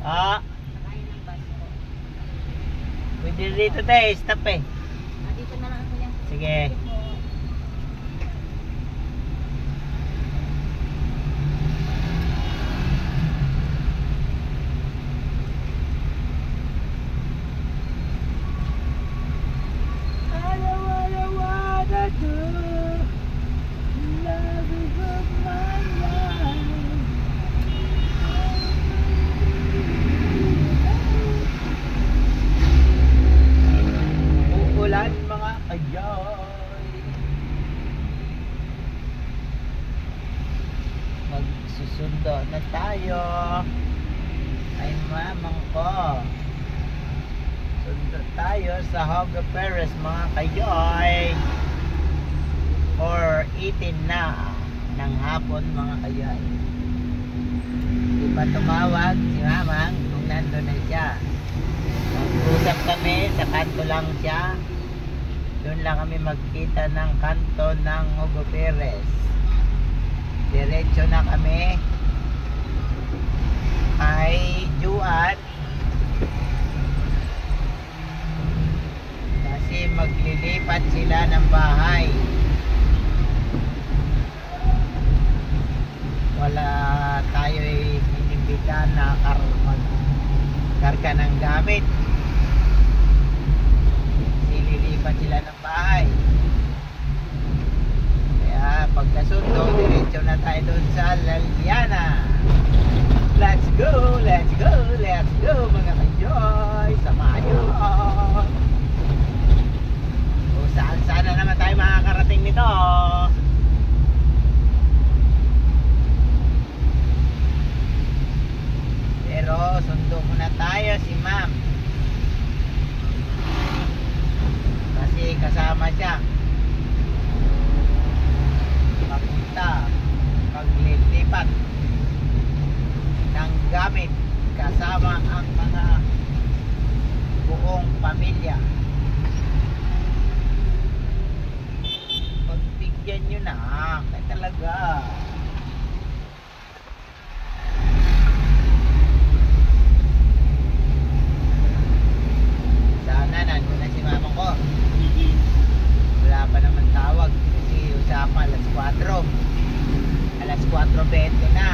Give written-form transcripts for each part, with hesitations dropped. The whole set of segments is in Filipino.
Ah, Nakain ng bus po. pwede dito tayo, stop eh. Dito na lang ako yan. Sige. Sige po. Uulan mga kayoy. Magsusundo na tayo. Ay mamang ko. Sundo tayo sa Hoga Perez mga kayoy. 4:18 na ng hapon mga kayoy. Di pa tumawag si mamang kung nandun na siya. Mag-usap kami, sa kanto lang siya. Doon lang kami magkita ng kanto ng Hugo Perez. Diretso na kami kay Juan. Kasi maglilipat sila ng bahay. Wala tayo'y inimbita na karga ng gamit. Sililipat sila ng bahay. Kaya pagkasundo, diretso na tayo doon sa Laliana. Let's go, let's go, let's go mga kayoy. Samayon. O saan na naman tayo makakarating nito. Pero sundo muna tayo si ma'am. Kasi kasama siya. Papunta. Paglilipat ng gamit. Kasama ang mga buong pamilya. Pagbigyan nyo na. Kaya talaga. Sana nandun na si mama ko. Wala pa naman tawag kasi usapan alas 4. Alas 4:20 na.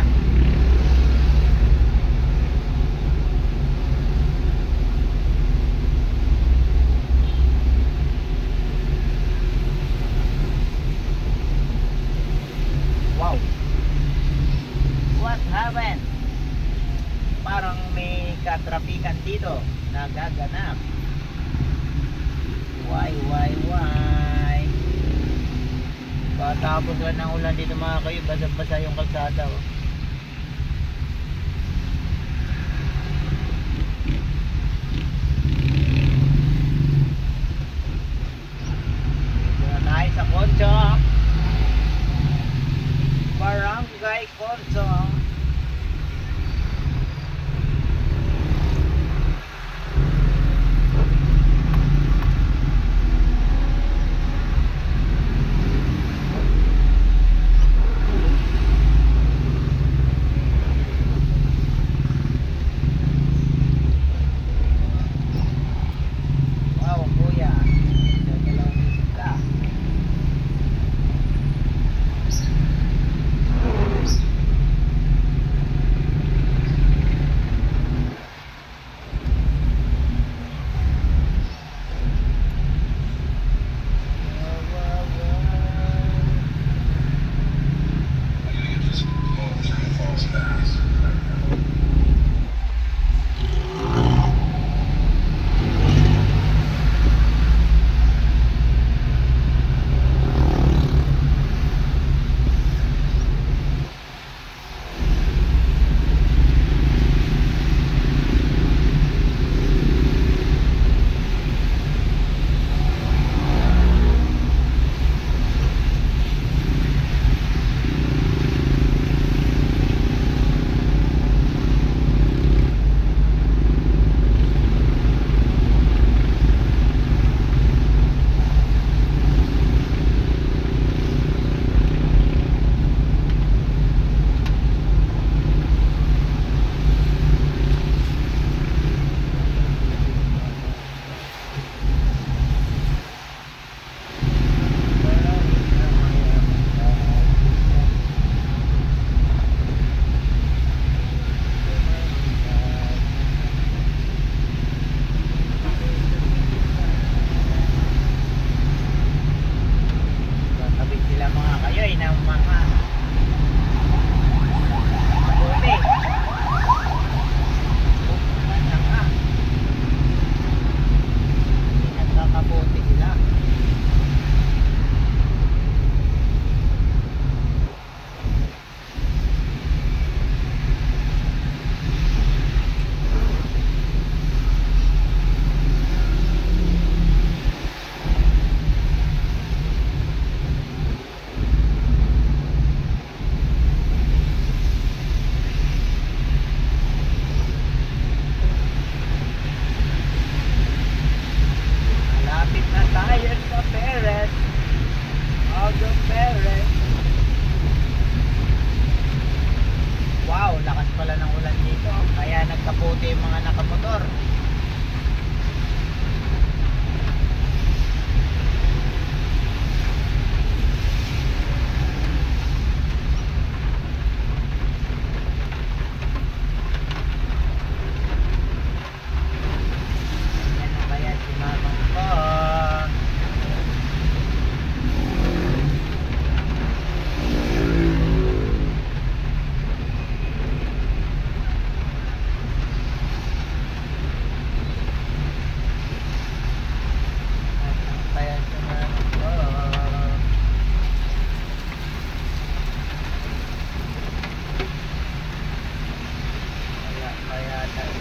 Wow. What happened? Parang may katrapikan dito nagaganap. Why? Patapos lang ng ulan dito mga kayo, basa-basa yung kalsada. Oh. Dito na tayo sa Consong. Barangay Consong.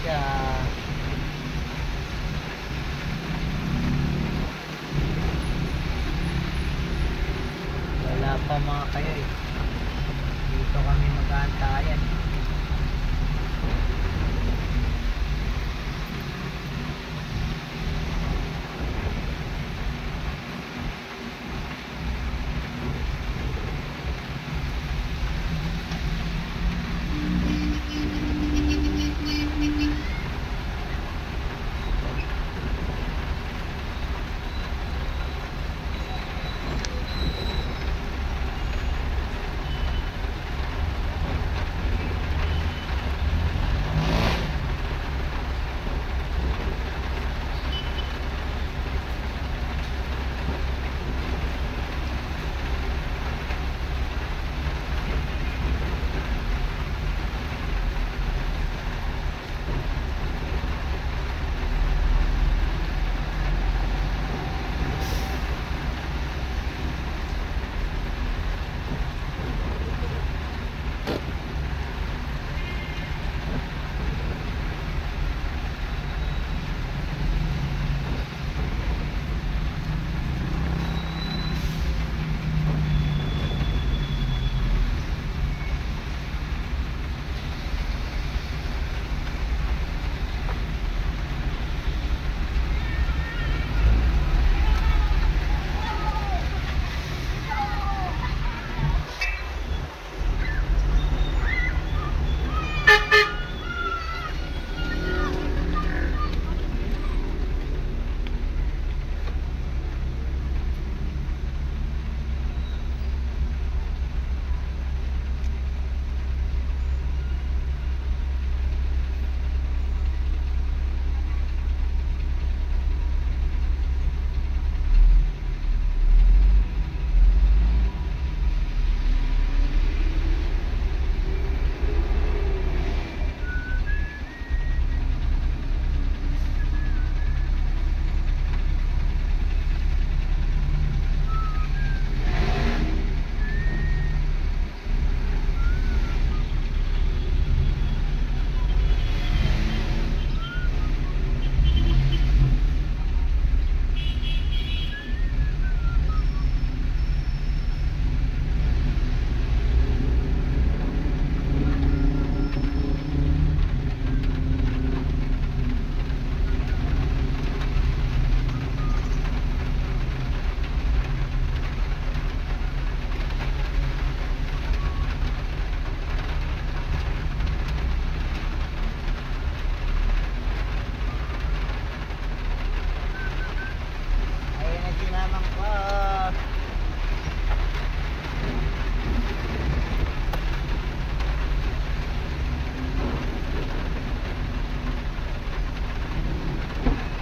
siya. Wala pa mga kayo eh. Dito kami mag-aantayan.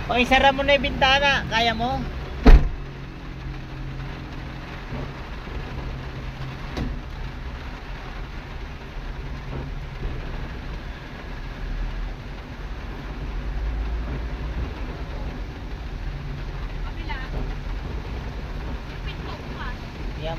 O, isara mo na yung bintana. Kaya mo? Yan.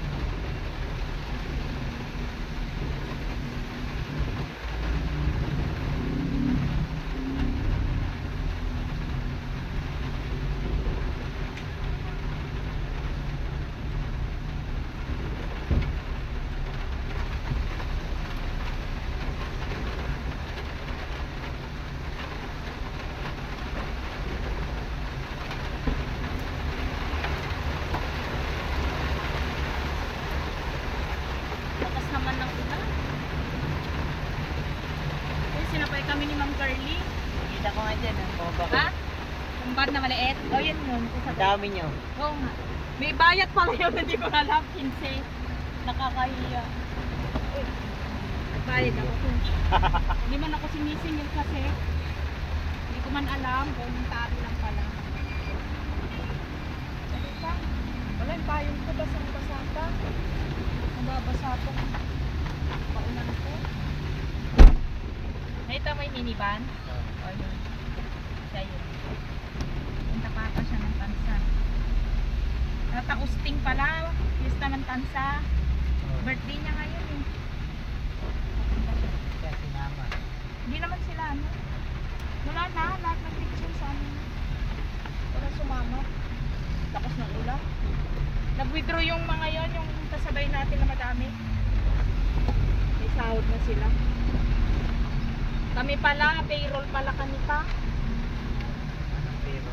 Sinapay kami ni Ma'am Carly. Kita ko nga dyan. Ha? Yung bad na maliit? O, yan yun. Ang dami nyo. Oo nga. May bayat pala yun. Hindi ko alam. 15. Nakakahiya. Uy. Nagbayad ako. Hindi man ako sinisingil kasi. Hindi ko man alam. Voluntary lang pala. Ano pa? Wala yung payong ko. Basang-basa pa. Mababasa pong paunan ko. Ito may minivan. O yun. Siya yun. Punta pa ata siya ng tansa. Natausting pala. Pista ng tansa. Birthday niya ngayon eh. Siya sinama. Hindi naman sila ano. Wala na, lahat ng picture sa amin. Wala sumama. Lakas ng ulan. Nag-withdraw yung mga yon, yung kasabay natin na madami. May sahod na sila. Kami pala, payroll pala kami pa. Anong pero?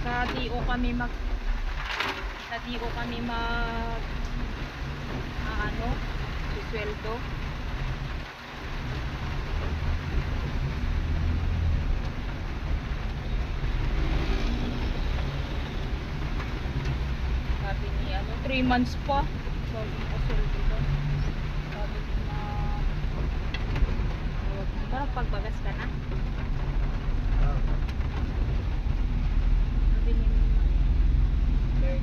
Sa DO kami mag ano, susweldo. Sabi ni ano, 3 months pa. Sabi ko sweldo daw. Sabi ni na parang pagbagas ka na. Oh. Sabi ni May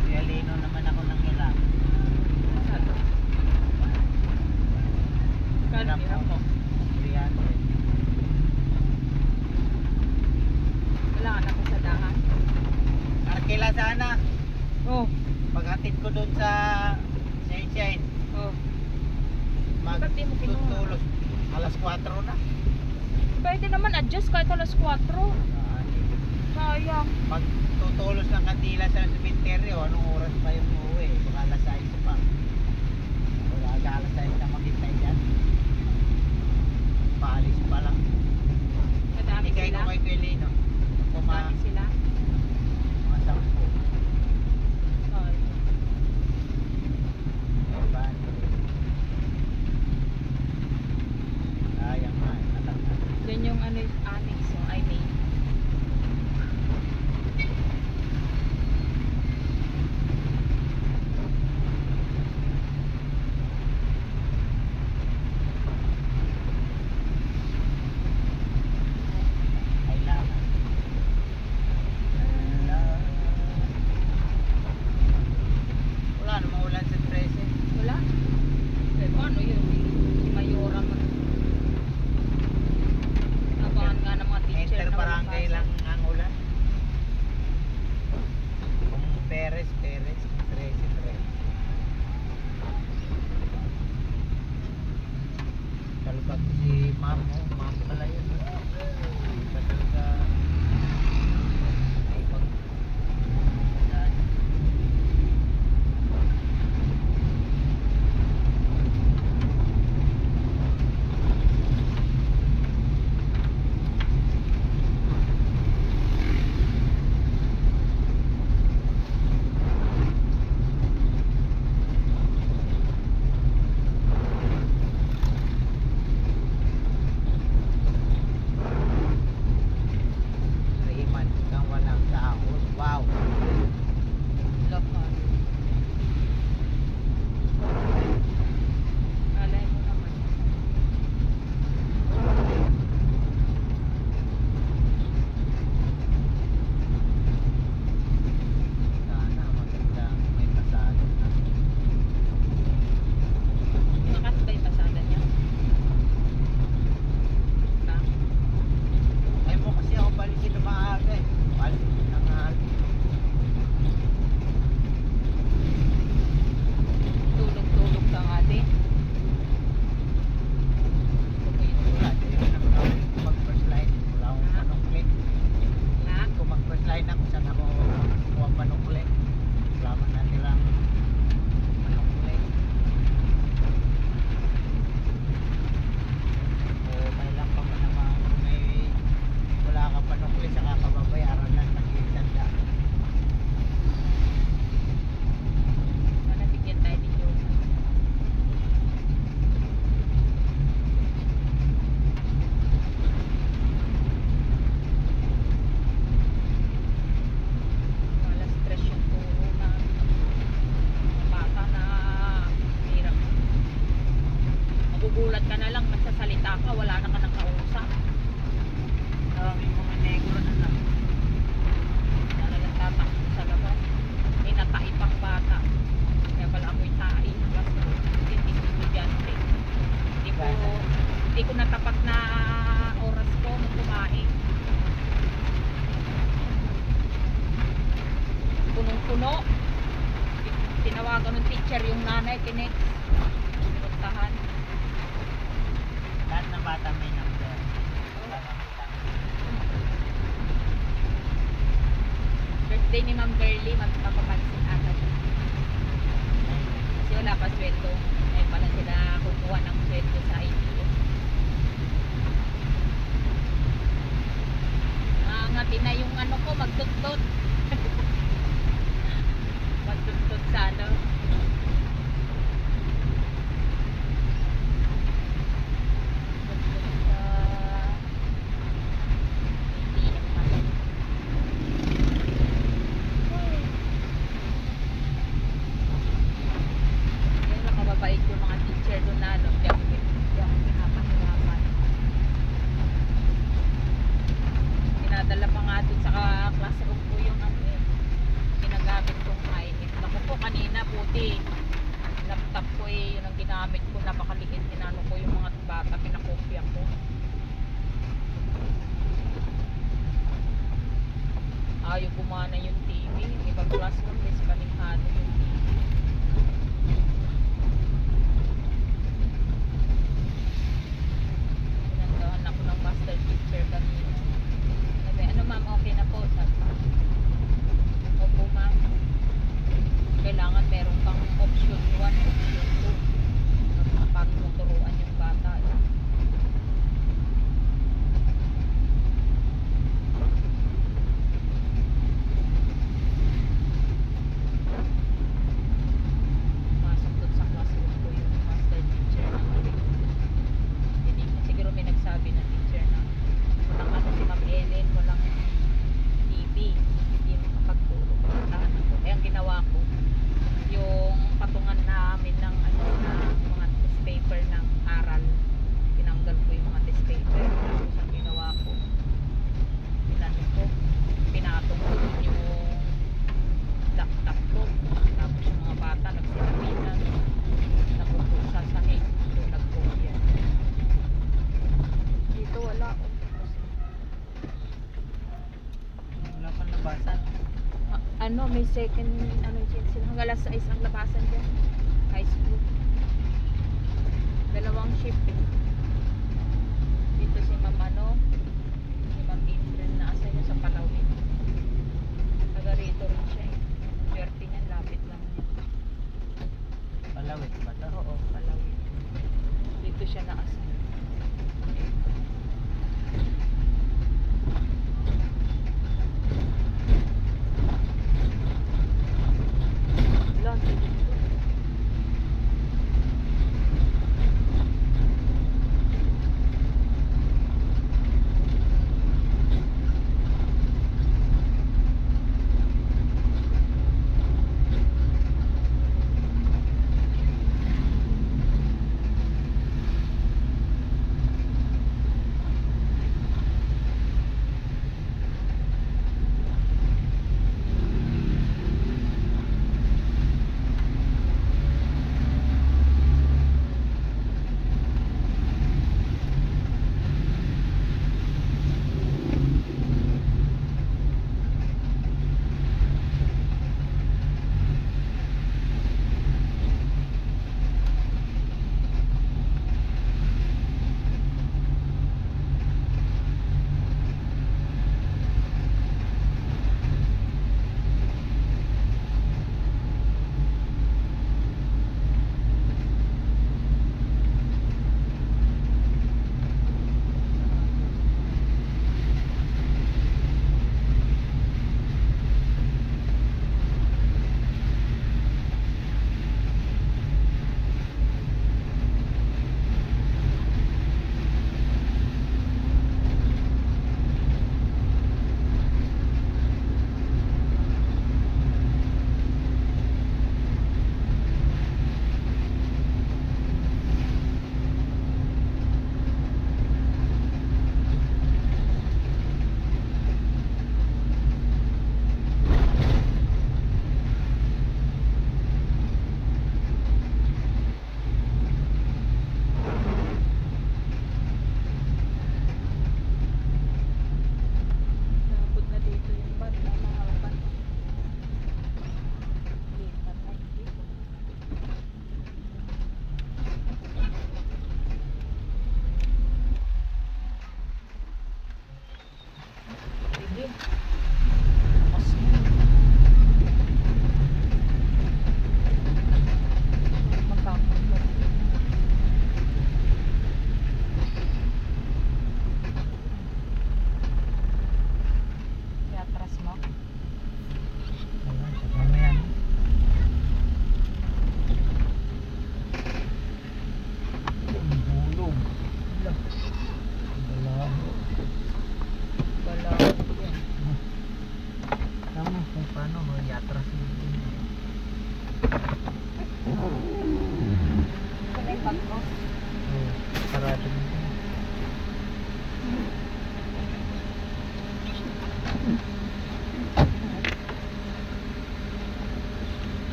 Kuya naman ako ng ilang. Kano hirap mo? 300. Wala ka na pasadahan. Arkila sana. Oh. Paghatid ko doon sa Sunshine, Oh. Ba't di mo kinuha? magtutulos. Alas 4 na. Pwede naman adjust kahit alas 4. Sayang. Magtutulos ng kandila sa cemetery, anong oras pa yung uuwi? Baka alas 6 pa. Wala ka alas 6 na maghintay dyan. Paalis pa lang. Madami Ibigay sila. ko kay Kuya Madami sila. Mga 10. Sayang. Diba? Sayang nga. Yan yung ano, annex yung I made. Kailangan. Wala namang ulan sa 13. Wala? Pero ano yun? Si Mayora man. Abangan nga ng mga teacher Enter na walang barangay pasok. lang ang ulan. Kung Perez, 13. Talukad ko si ma'am, ma'am pala yun. Hindi pa talaga ay pag saan. punong-puno. Tinawagan ng teacher yung nanay, tinext. simbahan. Lahat ng bata may number. Parang lang. Birthday ni Ma'am Girlie, magpapapansin ata siya. Kasi wala pa sweldo. Ngayon pa lang sila kukuha ng sweldo sa IPO. Ngati na yung ano ko, magtuttot. Magtuttot sa ano. Magtuttot sa ATM machine. Yun lang mababait yung mga teacher doon na ano. Di ako pinapahirapan. Dinadala pa nga doon sa classroom ko yung ano eh. Ginagamit kong iPad. Naku po kanina puti. Laptop ko eh. Yun ang ginamit ko. Napakaliit. Tinano ko yung mga bata. Pinakopya ko. Ayaw gumana yung TV. Yung ibang classroom is paningado yung TV. Pinandahan ako ng master teacher kanina. Sabi, ano ma'am, okay na po? Sabi, opo ma'am. Kailangan meron kang option 1, option 2. Paano mo turuan yung bata. Masok doon sa classroom ko yung master teacher ng hindi siguro may nagsabi na teacher na walang ano si Ma'am Ellen, walang TV, hindi makapagturo. Puntahan ako. Eh ang ginawa ko, yung patungan namin ng ano na mga test paper ng aral, tinanggal ko yung mga test paper. Tapos ang ginawa ko, pinano ko, pinatong ko dun yung laptop ko. Tapos yung mga bata nagsinapitan, napupo sa sahig, so nagkopya. Dito wala. Wala pang labasan. Ano, may second, ano, sila hanggang alas 6 ang labasan dyan. High school. Dalawang shift eh. Dito si Ma'am ano, si Ma'am April na asa niya sa Palawin. Taga rito rin siya eh. Swerte niyan, lapit lang niya. Palawit ba ito? Oo, Palawin. Dito siya na asa. Launch dito.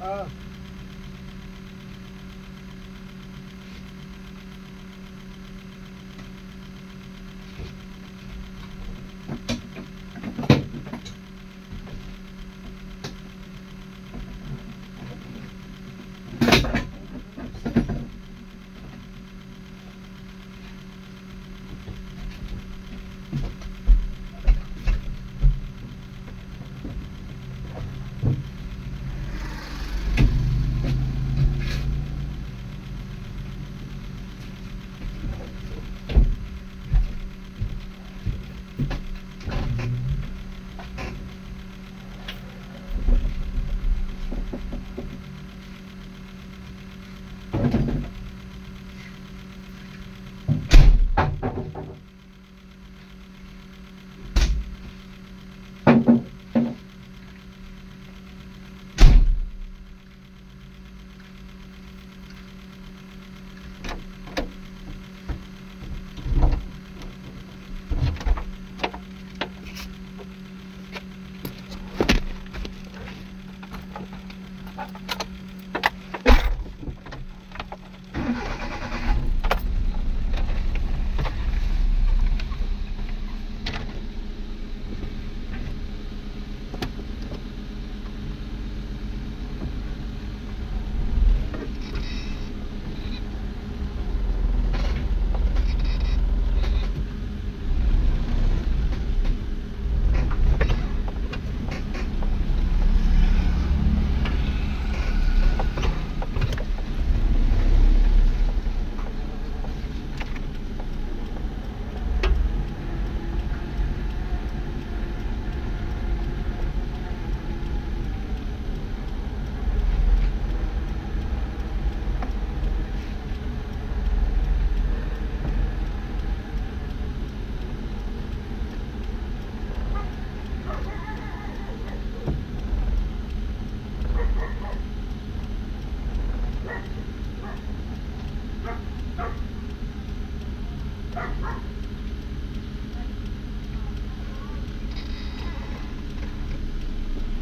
Oh.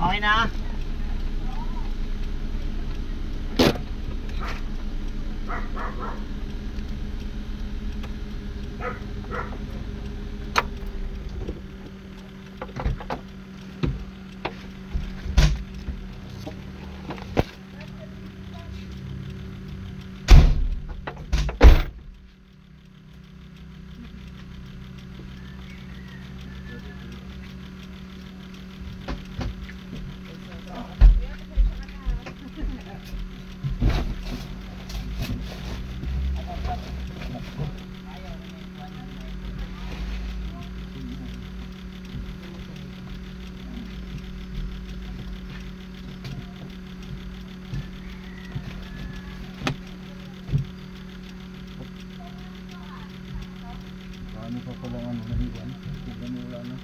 Okay na? Ano pa pala ang naliwan? Hindi wala na.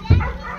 Bacon.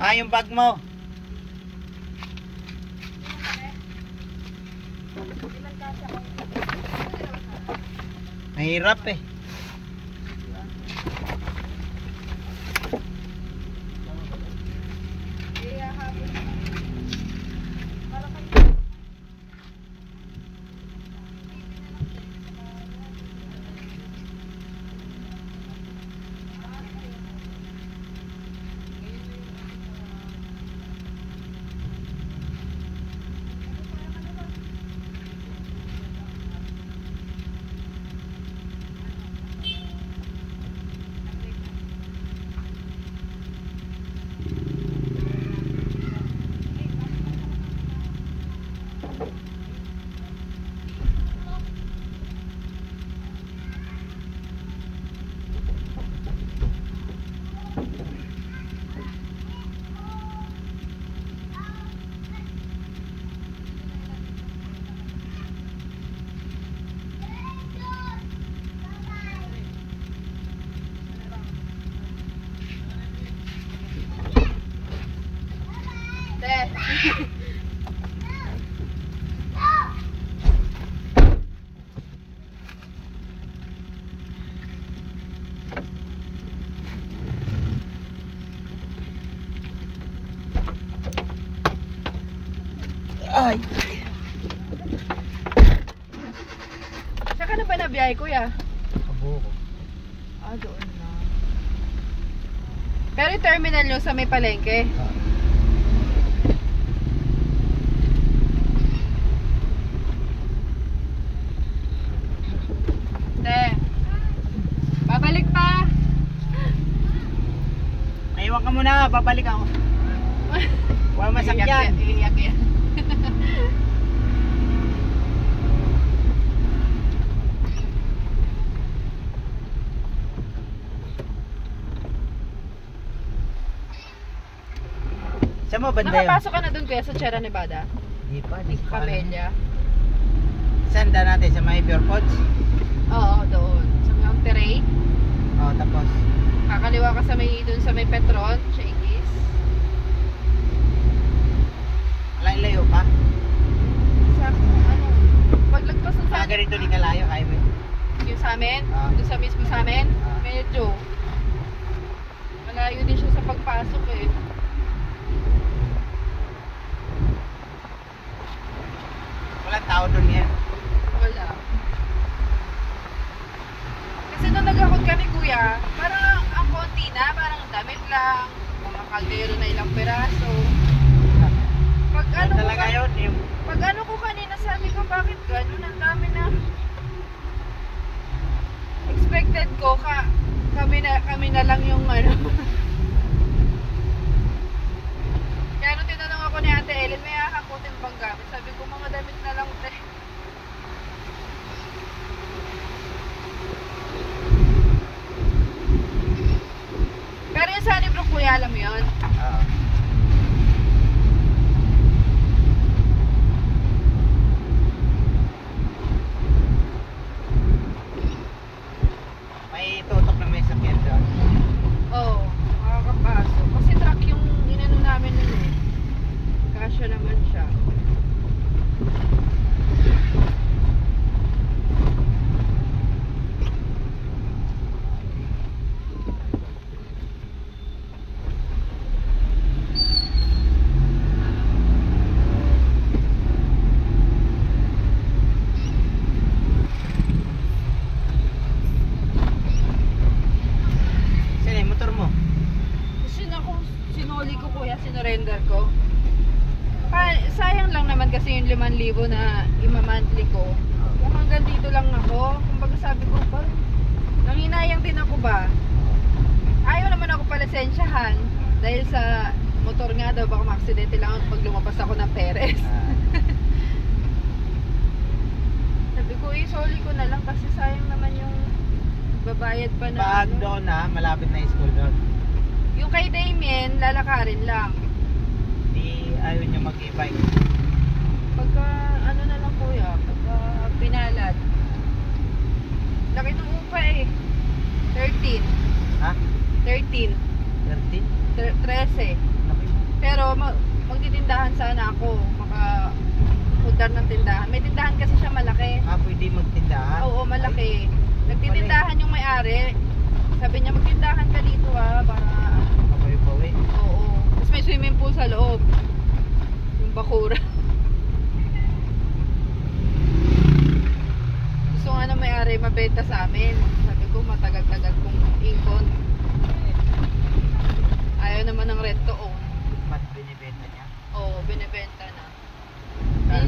Ah, yung bag mo. Mahirap eh. Ay. Saka na ba nabiyahe, kuya? Abo. Ah, doon na. Pero yung terminal nyo sa may palengke? Te, babalik pa. Iwan ka muna, babalik ako. Wala masakyan. Iiyak yan. Saan mo banda yun? Nakapasok ka na dun, kuya, sa Sierra Nevada? Di pa, di pa. Camellia? Saan da natin? Sa may Pure Foods? Oo, doon. Sa Monterey. Oo, tapos. Kakaliwa ka sa may, dun sa may Petron, Shakey's. Layo pa? Sa, ano, paglagpas ng sa Ganito di kalayo, highway. yung sa amin, Ah. dun sa mismo sa amin, Ah. medyo malayo din siya sa pagpasok eh. Walang tao doon yan. Wala. Kasi nung nag ako nanonood kami kuya, parang ang konti na, parang damit lang, mga kaldero na ilang peraso. Pag ano ko, Talaga yun, yung pag ano ko kanina sabi ko, bakit ganun? Ang dami na. Expected ko, kami na lang yung ano. Kaya nung tinanong ako ni Ate Ellen, may hahakutin bang gamit? Sabi ko, mga damit na lang, te. Pero yung Sunnybrook kuya, alam mo yun? may tutok na may sakyan doon. Oo, makakapasok. Kasi truck yung inano namin nun eh. Kasya naman siya. Saan yung motor mo? Sinuli ko kuya, sinurrender ko. Sayang lang naman kasi yung 5,000 na ima-monthly ko. Kung hanggang dito lang ako, kumbaga sabi ko pa, nanginayang din ako ba? Ayaw naman ako palisensyahan dahil sa motor nga daw, baka ma-aksidente lang ako pag lumabas ako ng Perez. Sabi ko, isoli ko na lang kasi sayang naman yung babayad pa na. Pag doon na, malapit na yung school doon. Yung kay Damien, lalakarin lang. Di ayaw niya mag-e-bike. Pagka, ano na lang kuya, pagka pinalad. Laki ng upa eh. 13. Ha? 13. 13? 13. Laki mo. Pero magtitindahan sana ako. Makapundar ng tindahan. May tindahan kasi siya malaki. Pwede magtindahan? Oo, malaki. Nagtitindahan yung may-ari. Sabi niya, magtindahan ka dito para... Pawi-pawi. Oo. Tapos may swimming pool sa loob. Yung bakura. Gusto nga na may-ari mabenta sa amin. Sabi ko, matagal-tagal kong ikon. Ayaw naman ng rent to own. Mat binibenta niya? Oo, binibenta na.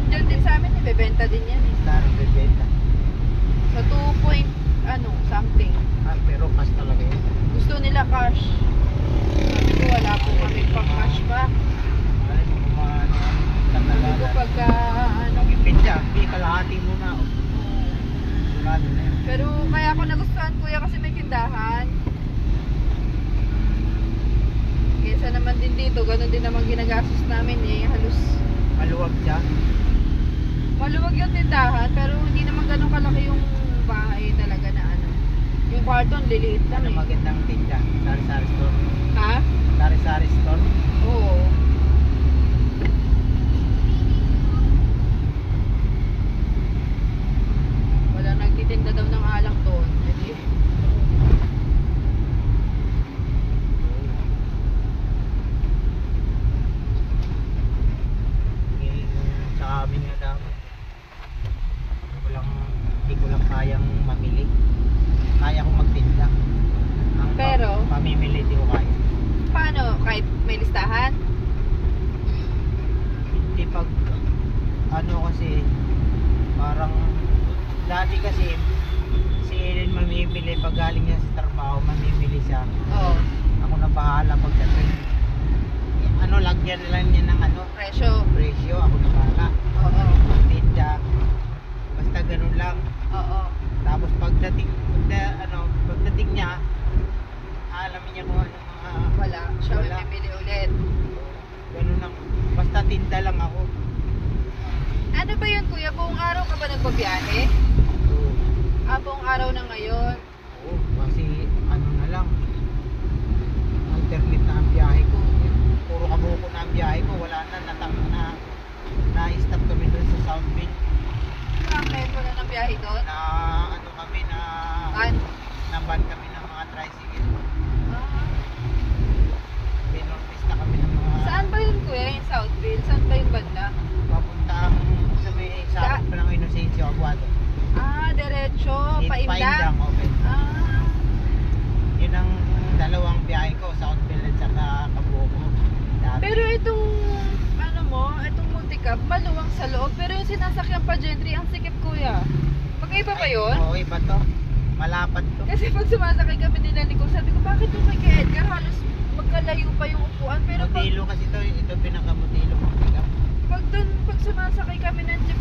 Diyan din sa amin, ibebenta din yan eh. Saan bibenta? Sa 2 point, something. Pero cash talaga yun. Gusto nila cash. Sabi ko, wala po kami pang cash pa. Alam mo kung maano, Sabi ko, tatalaga. pagka, Nag-ipin siya, hindi kalahati muna. Sigurado na yun. Pero kaya ako nagustuhan kuya kasi may tindahan. Kesa naman din dito, ganun din naman ginagastos namin eh. Halos Maluwag siya. maluwag yung tindahan pero hindi naman ganun kalaki yung bahay talaga na ano. Yung kwarton, liliit lang Ano eh. magandang tinda? Sari-sari store. Ha? Sari-sari store. Oo. Wala nagtitinda daw ng alak doon. Hindi. Sa amin nga dapat. Hindi ko lang kayang mamili. Kaya kong magtinda. Ang Pero? pamimili di ko kaya. Paano? Kahit may listahan? Hindi pag ano kasi parang dati kasi si Ellen mamimili pag galing niya sa trabaho, mamimili siya. Oo. Ako na bahala pagdating. Ano, lagyan lang niya ng ano, Presyo? presyo, ako na bahala. Oo. Tinda. Basta ganun lang. Oo. Tapos pagdating niya, alam niya kung ano mga Wala. Siya Wala. mamimili ulit. ganun lang. Basta tinda lang ako. Ano ba yun kuya? Buong araw ka ba nagbabiyahe? So, Buong araw na ngayon. oo, kasi ano na lang. Alternate na ang biyahe ko. Puro kabuko na ang biyahe ko. Wala na, na-stop kami doon sa Southville. Bakit? Wala nang biyahe doon? Na ano kami, An? naban kami ng mga tricycle. Ah. Binortis na kami ng mga Saan ba yun kuya? Yung Southville? Saan ba yung banda? papuntang sa may sakot pa ng Inocencio, Aguado. Diretso. Paindang. Paindang, okay. Ah. pangalawang biyahe ko sa Outfield at saka Kabuko. Dati. Pero itong, ano mo, itong multicab, maluwang sa loob. Pero yung sinasakyan pa gentry, ang sikip kuya. Magkaiba ba yun? Oo, iba to. Malapat to. Kasi pag sumasakay kami nila ni Kung, sabi ko, bakit yung kay Edgar halos magkalayo pa yung upuan? Pero pag, Motilo kasi ito pinakamotilo ng pickup. pag sumasakay kami ng jeep,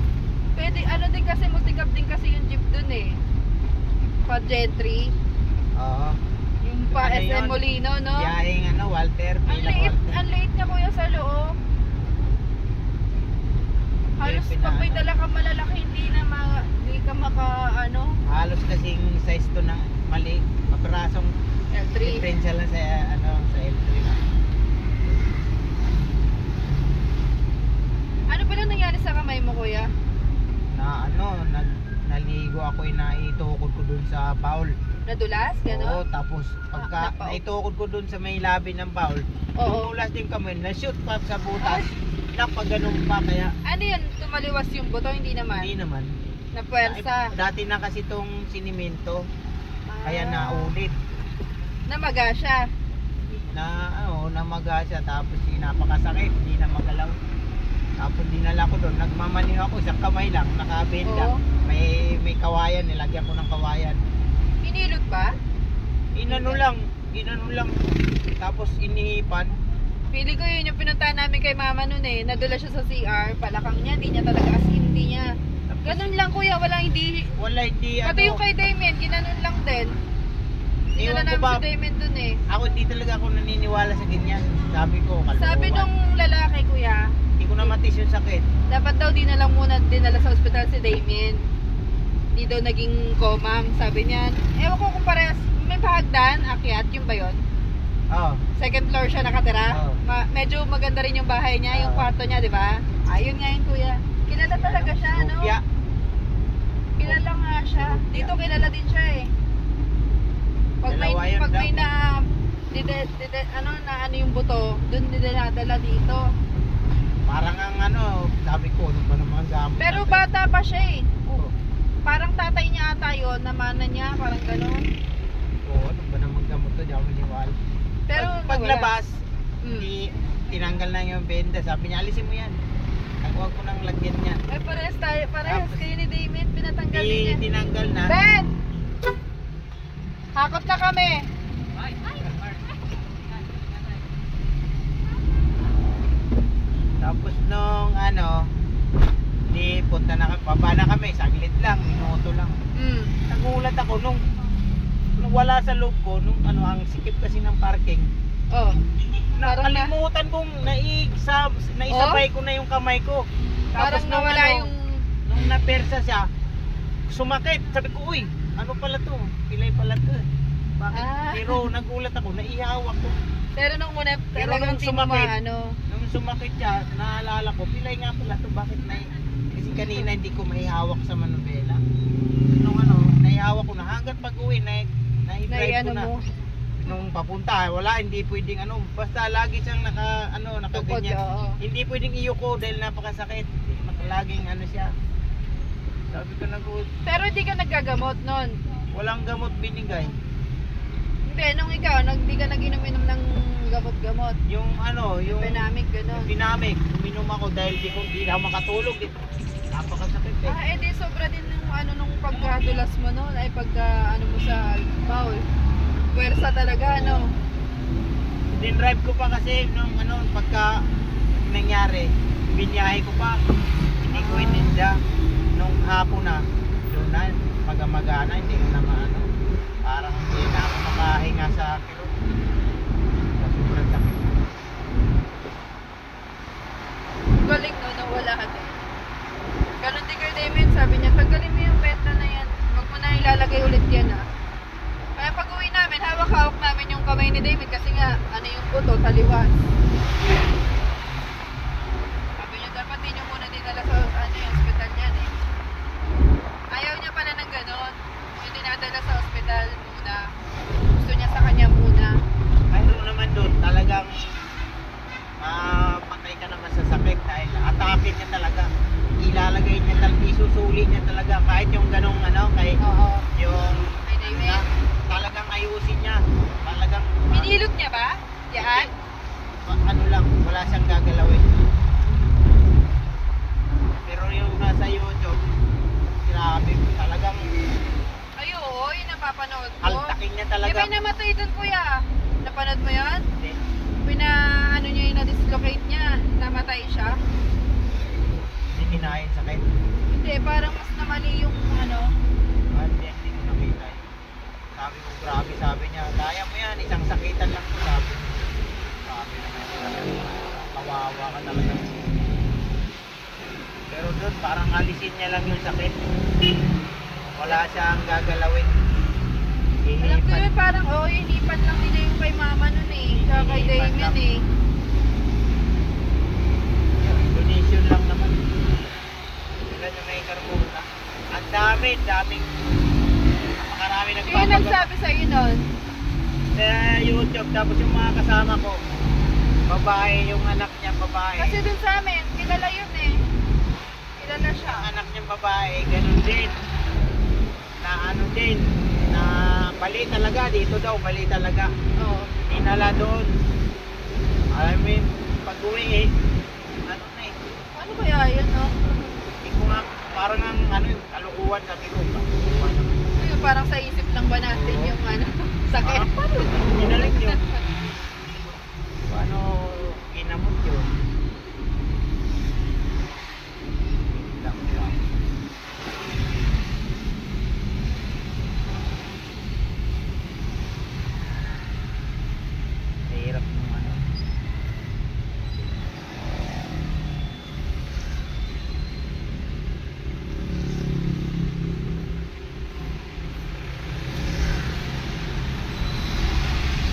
pwede, ano din kasi, multicab din kasi yung jeep dun eh. Pa gentry. Oo. Yung pa Ano SM yun? Molino, no? Biyaheng Walter, Ang bilang liit, Walter. ang liit niya kuya sa loob. Halos Hindi, pag may pinaano. dala ka malalaki, hindi ka maka, ano, Halos kasing size to ng mali. Maprasong L3. diferensya lang sa sa L3 na. Ano pala nangyari sa kamay mo kuya? Na naligo ako naitukod ko dun sa bowl. Nadulas? Oo, Gano'n? tapos pagka napao. naitukod ko dun sa may labi ng bowl, Oo. tumulas din kami, na-shoot pa sa butas. Napaganon pa kaya Ano yun? Tumaliwas yung buto? Hindi naman? hindi naman. Na puwersa? Dati na kasi tong sinimento, kaya naulit. Namaga siya? Namaga siya tapos napakasakit, hindi na magalaw. Tapos dinala ko doon, nagmamaniho ako, isang kamay lang, nakabenda. Oo. May kawayan, nilagyan ko ng kawayan. Hinilot ba? Inano lang, tapos inihipan. Pili ko yun yung pinuntahan namin kay mama nun eh. Nadula siya sa CR, palakang niya, hindi niya talaga as in, hindi niya. Ganun lang kuya, walang hindi. Hindi Pati yung kay Damien, ginanon lang din. Dinala Ewan ko namin ba, si Damien dun eh. ako hindi talaga ako naniniwala sa ganyan. Sabi ko, kaluluwan. Sabi nung lalaki kuya, Hindi ko na matis yung sakit. dapat daw di na lang muna dinala sa ospital si Damien. Di daw naging komang, sabi niya. Ewan ko kung parehas, may pahagdan, akyat, yung ba yun? Oo. Second floor siya nakatira. Oo. Medyo maganda rin yung bahay niya, yung Oo. kwarto niya, di ba? Ayun nga yun kuya. Kilala talaga siya, no? Lupya. Kilala nga siya. Dito kilala din siya eh. Pag may, Dalawa yun pag may daw. ano yung buto, dun dinadala dito. Parang ang sabi ko, ano ba naman gamit? Pero natin? bata pa siya eh. Oo. Parang tatay niya ata yun, namana niya, parang gano'n. Oo, ano ba naman gamot to? Di ako maniwala. Pero Paglabas, Mm. tinanggal na yung benda. Sabi niya, alisin mo yan. Huwag ko nang lagyan niya. Ay, parehas tayo, parehas Tapos, kayo ni Damien, pinatanggal din niya. Tinanggal na. Ben! Hakot na kami. Tapos nung punta na kami, baba na kami, saglit lang, minuto lang. Mm. Nagulat ako nung wala sa loob ko, ang sikip kasi ng parking. Oh. Parang Nakalimutan kong naisabay ko na yung kamay ko. Parang nung nawala yung... nung napersa siya, sumakit. Sabi ko, uy, ano pala to? Pilay pala to. Bakit? Ah. Pero nagulat ako, naihawak ko. Pero nung una, Pero talagang nung sumakit, ano. nung sumakit siya, naalala ko, pilay nga pala to. Bakit kasi kanina hindi ko maihawak sa manubela. Nung naihawak ko na hanggang pag-uwi, na-drive ko na. mo. Nung papunta, wala, hindi pwedeng basta lagi siyang nakaganyan. Tukod, oo. Hindi pwedeng iyuko dahil napakasakit. Laging siya. Sabi ko Pero hindi ka naggagamot nun. walang gamot binigay. Hindi, nung ikaw, hindi ka nag-inom-inom ng gamot-gamot. Yung yung Penamic, gano'n. dinamik, uminom ako dahil di ako makatulog. Napakasakit eh. Ah, edi sobra din nung pagkadulas mo nun, ay mo sa bowl. Puwersa talaga, Din-drive ko pa kasi nung pagka nangyari, binyahe ko pa. Hindi ko ininda. Nung hapon na, doon na, magamagana, hindi ko na maano. Parang hindi na ako makahinga sa kilo. Sa sobrang sakit. Galing nawala ka din. Ganon din kay Damien, sabi niya, tanggalin mo yung benta na yan. Huwag mo na ilalagay ulit yan Kaya pag uwi namin, hawak-hawak namin yung kamay ni Damien kasi nga, yung buto, taliwas. Sabi niya, dapat din yung muna dinala sa yung hospital niyan eh. Ayaw niya pala ng ganon. Yung dinadala sa hospital muna. Gusto niya sa kanya muna. Mayroon naman doon, talagang patay ka naman sa sakit dahil atake niya talaga. Ilalagay niya talaga, isusuli niya talaga kahit yung ganong kahit Oo. yung Ay, Damien. talagang ayusin niya. Talagang talagang Pinilot niya ba? Yan? ano lang, wala siyang gagalawin. Pero yung nasa YouTube, sinabi ko talagang Ay, oo, yun ang papanood ko. altakin niya Di talaga. ba yung namatay dun, kuya? Napanood mo yan? Hindi. Ano niya yung na-dislocate niya. Namatay siya. Hindi kinain sakit. Hindi, parang mas namali yung ano. Hindi ko nakita eh. Sabi ko, grabe, sabi niya, kaya mo yan, isang sakitan lang ko, sabi. Sabi naman, kawawa ka talaga. Pero doon, parang alisin niya lang yung sakit. Wala siyang gagalawin. Alam ko yun, parang, hinipan lang nila yung kay mama nun eh. Tsaka kay Hinipan Damien lang. eh. Donation lang naman. Sila na may karbuta. Ang daming, napakarami Sino nagpapagawa nagsabi sa'yo nun? sa YouTube. Tapos yung mga kasama ko, babae, yung anak niya babae. Kasi dun sa amin, kilala yun eh. Kilala siya. Ang anak niyang babae, ganun din. Na ano din, na bali talaga, dito daw, bali talaga. Oo. Dinala doon. Alam mo yun, pag-uwi eh, ano na eh, Ano kaya yun, no? hindi ko nga, parang ang ano yung kalukuhan, sabi ko, kalukuhan naman. Ayun, parang sa isip lang ba natin Oo. yung ano, sakit? Ah, paano? Ginaling yun. Paano ginamot yun? Lang lang. Mahirap yung ano.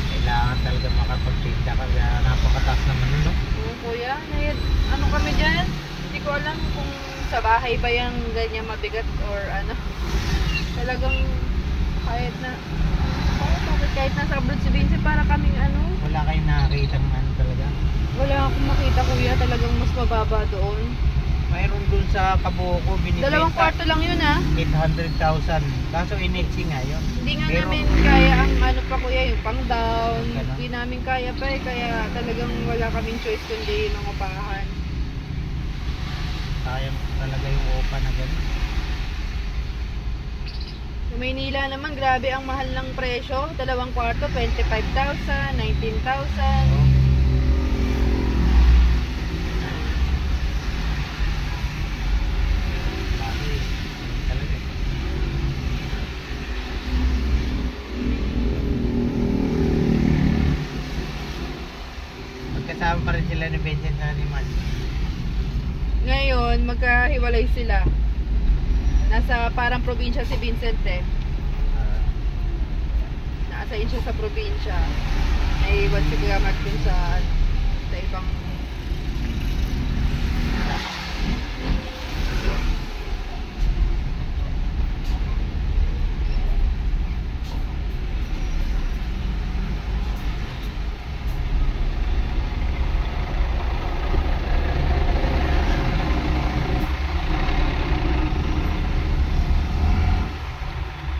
Kailangan talaga makapagtinda ka, kaya napakataas naman nun, no? Oo, kuya. Ano kami dyan? Hindi ko alam kung sa bahay ba yung ganyan mabigat or ano. Talagang kahit na, bakit kahit nasa abroad si Vincent, para kaming ano, Wala kayong nakakita ng ano talaga. wala akong makita, kuya. Talagang mas mababa doon. Mayroon dun sa Kabuko, binibenta. 2 kwarto lang yun, ah. 800,000. Kaso inexi nga yun. Hindi nga Pero- namin kaya ang ano pa, kuya, yung pang down. Ganun. Hindi namin kaya pa eh. Kaya talagang wala kaming choice kundi mangupahan. Sayang talaga yung upa na gano'n. Sa Maynila naman, grabe ang mahal ng presyo. 2 kwarto, 25,000, 19,000. Oh. Bakit? Talaga. Magkasama pa rin sila ni Vincent na ni Man. Ngayon, magkahiwalay sila. Nasa parang probinsya si Vincent eh. Naasayin siya sa probinsya. Naiwan si Kuya Mark dun sa ibang...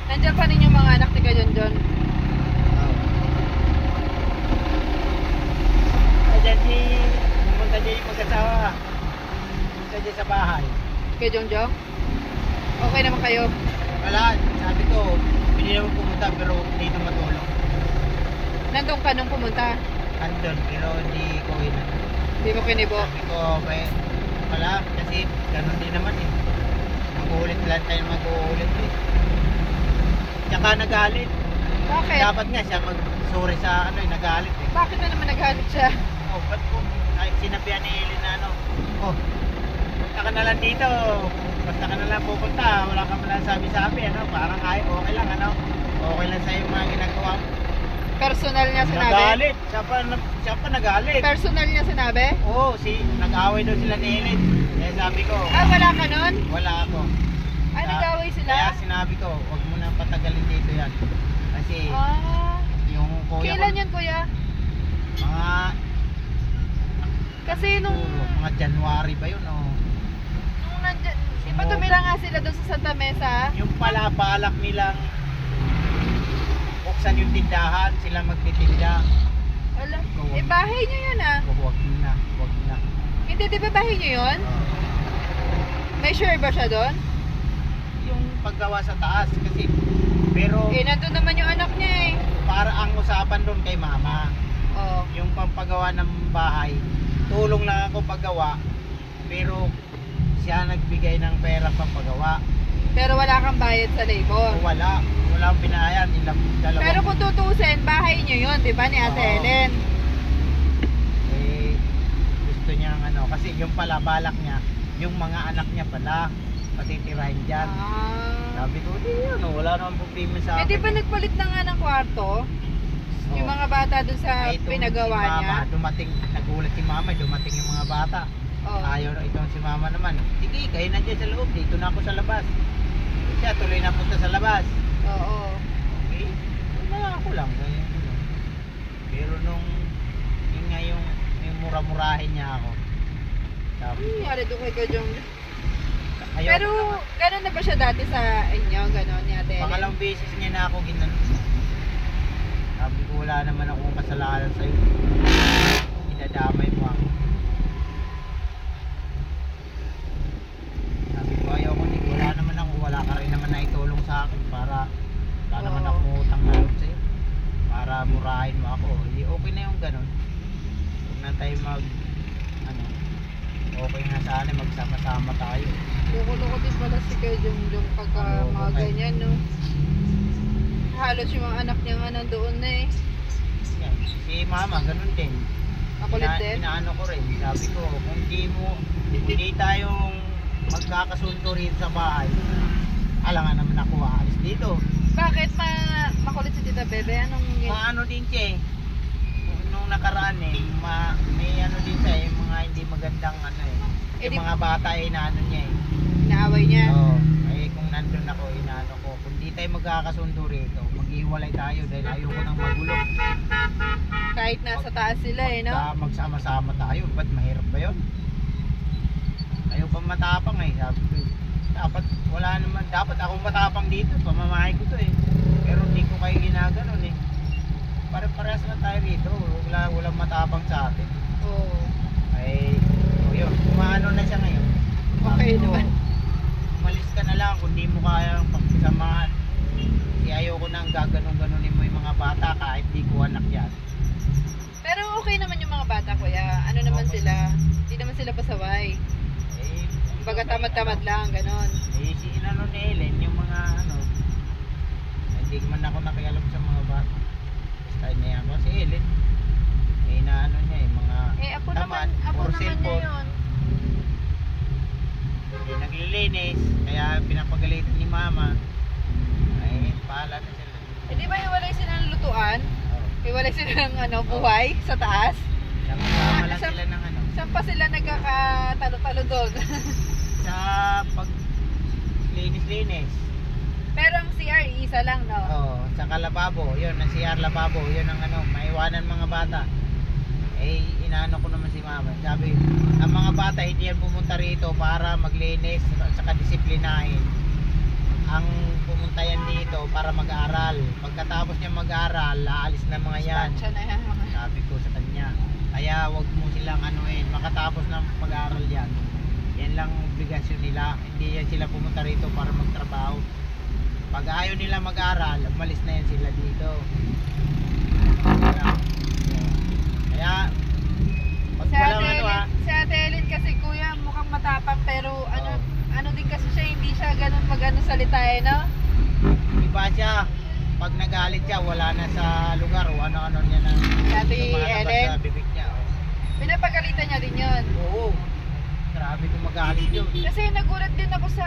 Nandiyan pa rin yung mga anak ni Kajon John. Ayan si, pumunta dyan yung mag-asawa. Pumunta dyan sa bahay. Kay Jong Jong? Okay naman kayo? Wala, sabi ko, hindi naman pumunta pero dito matulog. Nandun ka nung pumunta? Andun, pero hindi ko ina. Hindi mo kinibo? Sabi ko, wala, kasi ganun din naman eh. Mag-uulit lang tayo mag-uulit eh. Tsaka nagalit. Bakit? Dapat nga siya mag-sorry sa ano eh, nagalit eh. Bakit na naman naghalit siya? Oh, ba't ko, ay, sinabihan ni Ellen na ano, oh, punta ka na lang dito, basta ka na lang pupunta, wala ka man lang sabi-sabi, ano, parang ay, okay lang, ano, okay lang sa'yo yung mga ginagawa mo. Personal niya sinabi? Nagalit, siya pa nagalit. Personal niya sinabi? Oo, nag-away daw sila ni Ellen. Kaya sabi ko, Ah, wala ka nun? wala ako. Ah, nag-away sila? Kaya sinabi ko, huwag mo na patagalin dito yan. Kasi Ah, yung kuya kailan ko, yun, kuya? mga, Kasi nung mga January ba yun, oh. nandyan, di ba tumira nga sila doon sa Santa Mesa? Yung pala balak nilang bubuksan yung tindahan, sila magtitinda. Ala, bahay niyo yun ah. Huwag na, huwag na. Hindi, di ba bahay niyo yun? May share ba siya doon? Yung paggawa sa taas kasi, pero Nandun naman yung anak niya eh. para ang usapan doon kay mama, Oo. yung pampagawa ng bahay, tulong lang ako paggawa, pero siya nagbigay ng pera pampagawa. Pero wala kang bayad sa labor. O wala akong binayan, dalawa. Pero kung tutusin, bahay niyo yun, di ba, ni Ate Oo. Helen? Eh, gusto niya kasi yung pala balak niya, yung mga anak niya pala, patitirahin dyan. Sabi ko, di yun, wala namang problema sa Di ba nagpalit na nga ng kwarto? Yung mga bata dun sa Ay, itong pinagawa si mama, niya? dumating, nagulat si mama, dumating yung mga bata. Oo. Ayaw na itong si mama naman. Sige, kayo na dyan sa loob, dito na ako sa labas. Siya tuloy na punta sa labas. Oo. Okay, ako lang. Pero nung, yun nga yung mura-murahin niya ako. Sabi ko, Yari doon kay Kajong. ayaw Pero ko naman. gano'n na ba siya dati sa inyo? Gano'n ni Ate Helen? Pangalawang beses niya na ako ginano. Sabi ko, wala naman akong kasalanan sa'yo. Idadamay mo ako. Sabi ko, ayaw ko, Nick. Wala naman ako. Wala ka rin naman na itulong sa akin para wala naman Oo. ako utang na loob sa'yo. Para murahin mo ako. Hindi, okay na yung ganun. Huwag na tayo okay nga sana magsama-sama tayo. Loko-loko din pala si Kajong pagka Oo, mga okay. ganyan, no? Halos yung mga anak niya nga nandoon na eh. Yan. Si mama, ganun din. Makulit din. Inaano ko rin. Sabi ko, kung hindi tayong magkakasundo rin sa bahay, alangan naman ako aalis dito. Bakit makulit si Tita Bebe? Anong Maano din siya eh. Nung nakaraan eh, may ano din siya yung mga hindi magandang yung mga bata eh, inaano niya eh. inaaway niya? Oo. Eh kung nandun ako, inaano ko, kung di tayo magkakasundo rito, maghiwalay tayo dahil ayoko nang magulo. Kahit nasa taas sila eh, no? Magsama-sama tayo, ba't mahirap ba yun? Ayaw pa matapang eh, sabi ko. Dapat wala naman, dapat akong matapang dito, pamamahay ko to eh. Pero hindi ko kayo ginaganon eh. Pare-parehas na tayo rito, walang matapang sa atin. Oo. Ay, yun, kumaano na siya ngayon. Okay Sabi ko, naman. umalis ka na lang kung di mo kayang pagsamahan. Kasi ayoko nang gaganon-ganonin mo yung mga bata kahit di ko anak yan. Pero okay naman yung mga bata, kuya. Ano naman Okay. sila? Hindi naman sila pasaway. Eh, Baga tamad-tamad lang, ganon. Eh, si inano ni Helen, yung mga hindi man ako nakialam sa mga bata. Basta na yan. Si Helen, inaano niya yung mga Apo tamad, naman or niya cellphone. yun. Hindi naglilinis, kaya pinapagalitan ni mama. Ay, pahala na sila. Di ba hiwalay sila ng lutuan? Oh. Hiwalay sila ng buhay sa taas? Sama lang sila ng Saan pa sila nagkakatalo-talo doon? sa pag linis-linis. Pero ang CR, isa lang, no? Oh, sa lababo, yun, ang CR lababo, yun ang maiwanan mga bata. Eh, inaano ko naman si mama. Sabi, ang mga bata hindi yan pumunta rito para maglinis, saka disiplinahin. Ang pumunta yan dito para mag-aaral. Pagkatapos niya mag-aaral, aalis na mga yan. Siya na yan. Sabi ko sa kanya. Kaya wag mo silang makatapos ng pag-aaral yan. Yan lang ang obligasyon nila. Hindi yan sila pumunta rito para magtrabaho. Pag ayaw nila mag-aaral, umalis na yan sila dito. Kaya pag walang Si Ate Helen kasi, kuya, mukhang matapang pero ano din kasi siya, hindi siya ganun mag-ano salita eh, no? iba siya. Pag nagalit siya, wala na sa lugar o ano-ano niya na Ate lumalabas Helen? sa bibig niya. Pinapagalitan niya din yun. Oo. Grabe kung magalit yun. Kasi nagulat din ako sa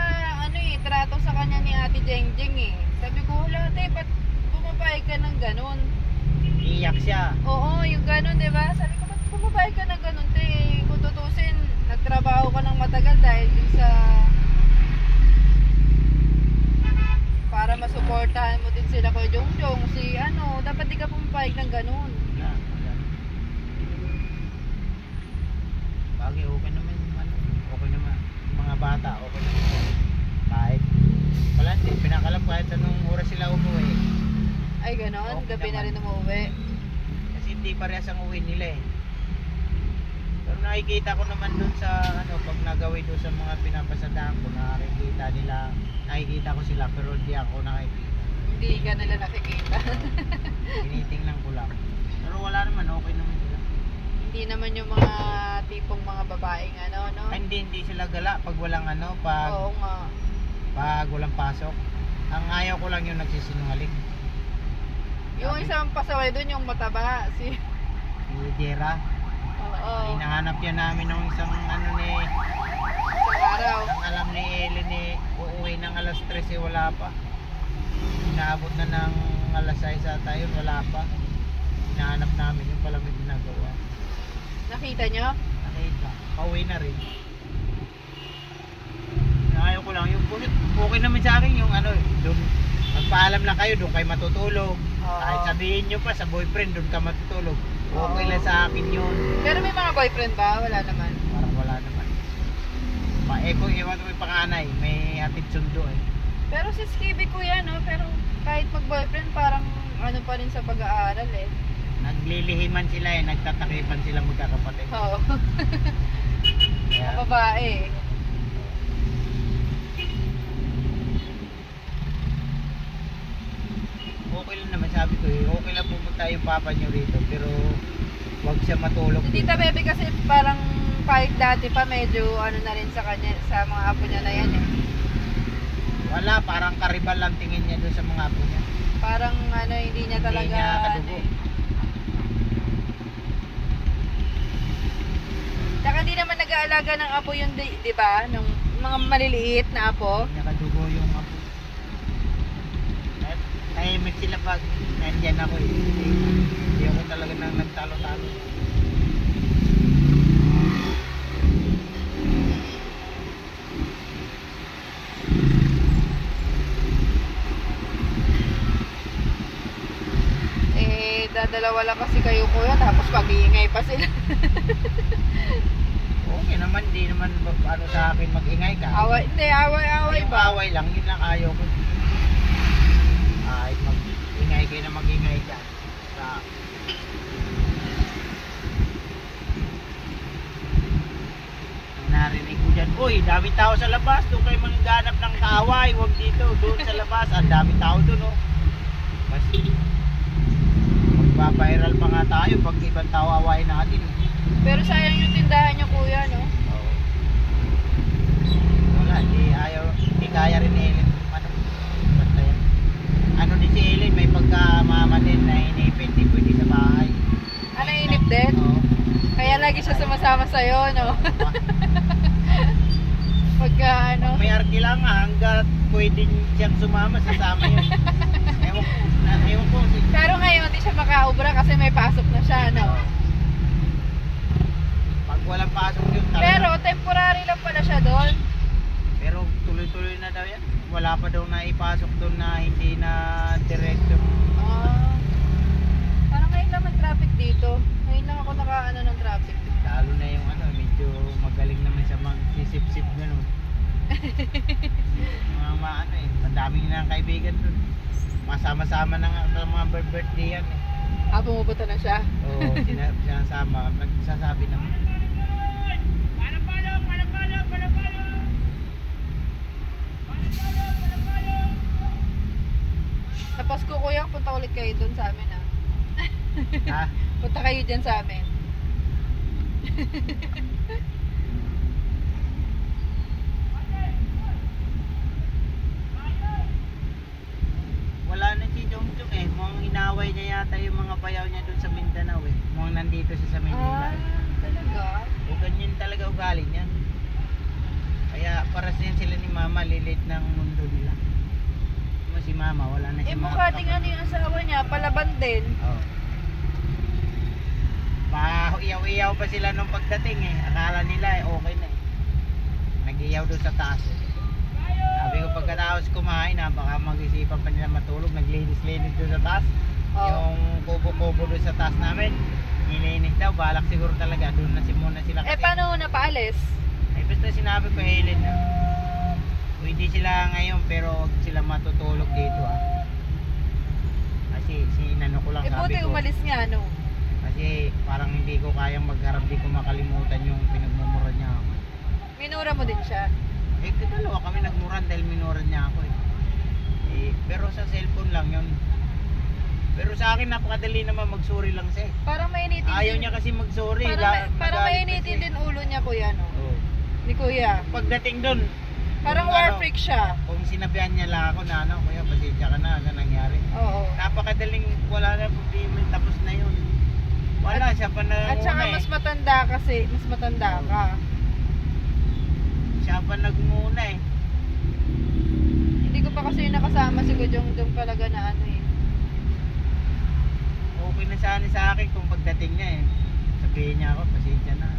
trato sa kanya ni Ate Jengjeng eh. Sabi ko, wala te, ba't pumapayag ka ng ganun? Iyak siya. Oo, yung ganun, di ba? Sabi ko, ba't pumapayag ka ng ganun te? Kung tutusin, nagtrabaho ka ng matagal dahil din sa para masuportahan mo din sila kay Jongjong. Si dapat di ka pumapayag ng ganun. Wala. Bagay, okay naman yung okay naman. Yung mga bata, okay naman. Kahit, wala din, pinakalam kahit anong oras sila umuwi. Ay, ganon. Okay Gabi na naman. rin umuwi. Kasi hindi parehas ang uwi nila eh. Pero nakikita ko naman dun sa ano, pag nagawi doon sa mga pinapasadahan ko, nakikita ko sila pero hindi ako nakikita. Hindi ka nila nakikita. Tinitingnan ko lang. Pero wala naman, okay naman sila. Hindi naman yung mga tipong mga babaeng ano, no? Ay, hindi sila gala pag walang ano, Oo nga. pag walang pasok. Ang ayaw ko lang yung nagsisinungaling. Yung isang pasaway doon, yung mataba, Si Jera. Oo. Hinahanap yan namin nung isang ano ni, Isang araw. ang alam ni Ellen eh, uuwi ng alas 3 eh, wala pa. Inaabot na ng alas 6 ata yun, wala pa. Hinahanap namin yung pala may ginagawa. Nakita nyo? Nakita, pauwi na rin. Ayaw ko lang yung okay naman sa akin yung ano, doon magpaalam lang kayo, doon kayo matutulog. Oo. Kahit sabihin nyo pa sa boyfriend, doon ka matutulog. Okay lang sa akin yun. Pero may mga boyfriend ba? Wala naman. Parang wala naman. Kung iwan mo yung panganay, may hatid sundo eh. Pero si Skibby kuya, no? Pero kahit mag-boyfriend, parang ano pa rin sa pag-aaral eh. Naglilihiman sila eh, nagtatakipan sila magkakapatid. Oo. Kaya, Mga babae eh. okay lang naman sabi ko eh, okay lang pumunta yung papa nyo rito, pero wag siya matulog. Si Tita Bebe kasi parang kahit dati pa medyo ano na rin sa kanya, sa mga apo niya na yan eh. Wala, parang karibal lang tingin niya doon sa mga apo niya. Parang ano, hindi niya talaga Hindi niya ano kadugo. eh. Tsaka hindi naman nag-aalaga ng apo yun, di ba? Nung mga maliliit na apo. Hindi niya kadugo yung apo. Tahimik sila pag nandyan ako eh. Hindi ako talaga nang nagtalo-talo. Dadalawa lang kasi kayo kuya, tapos mag-iingay pa sila. Okay naman, di naman ano sa akin mag-ingay ka. Away, hindi, away Yung ba? away lang, yun lang ayaw ko. Ay, mag-ingay kayo na mag-ingay ka. Sa... Ang narinig ko dyan, uy, dami tao sa labas, doon kayo mangganap ng kaaway, huwag dito, doon sa labas, ang dami tao doon, oh. Mas, magpa-viral pa nga tayo pag ibang tao awayin natin. Pero sayang yung tindahan niyo kuya, no? Oo. Wala, hindi kaya rin ni Ellen. Basta yan. Ano din si Ellen, may pagkamama din na inipin, di pwede sa bahay. Ano, inip din? Oo. Kaya lagi siya sumasama sa'yo, no? Pagka ano. May arki lang hanggat pwede siyang sumama, sasama yun. Ewan ko. Pero ngayon, hindi siya makaubra kasi may pasok na siya, no? Pag walang pasok yun, talaga. Pero temporary lang pala siya doon. Pero tuloy-tuloy na daw yan. Wala pa daw na ipasok doon na hindi na direkto. Ah. Parang ngayon lang may traffic dito. Ngayon lang ako nakaano ng traffic. Lalo na yung ano, medyo magaling naman sa magsisip-sip gano'n. Ano eh, madaming na kaibigan doon. Masama-sama na nga sa mga birthday yan eh. Pumupunta na siya. Oo, sinasama, nagsasabi naman. Sa Pasko kuya, punta ulit kayo doon sa amin ah. Ha? Punta kayo dyan sa amin. Wala na si Jong eh. Mukhang inaway niya yata yung mga bayaw niya doon sa Mindanao eh. Mukhang nandito siya sa Manila. Talaga? O ganyan talaga ugali niya. Kaya para siya sila ni Mama, lilit ng mundo nila. Ano si Mama, wala na si Mukha din ano yung asawa niya, palaban din. Oo. Iyaw-iyaw pa sila nung pagdating eh. Akala nila eh, okay na eh. Nag-iyaw doon sa taas eh. Sabi ko pagkatapos kumain baka mag-isipan pa nila matulog. Naglinis-linis doon sa taas. Oo. Yung kubo-kubo doon sa taas namin. Nilinis daw, balak siguro talaga. Doon na muna sila kasi. Paano napaalis? Ay basta sinabi ko Helen na pwede sila ngayon pero huwag sila matutulog dito ah. Kasi kasi sinano ko lang, Eh, sabi buti ko. umalis nga, no? Kasi parang hindi ko kayang magharap, di ko makalimutan yung pinagmumura niya ako. Minura mo din siya. Eh, dalawa kami nagmuran dahil minuran niya ako eh. Pero sa cellphone lang yun. Pero sa akin napakadali naman mag-sorry lang siya eh. Parang mainitin Ayaw din. niya kasi mag-sorry. Parang mainitin din ulo niya, kuya, no? Oo. Ni kuya. Pagdating doon, Parang kung war ano, freak siya. kung sinabihan niya lang ako na ano, kuya, pasensya ka na, ano nangyari. Oo. Napakadaling, wala na problema, tapos na yun. Wala, siya pa na At saka nguna eh. mas matanda kasi, mas matanda ka. Siya pa nagmuna eh. Hindi ko pa kasi nakasama si Gojong talaga na ano eh. Okay na sana sa akin kung pagdating niya eh. Sabihin niya ako, pasensya na.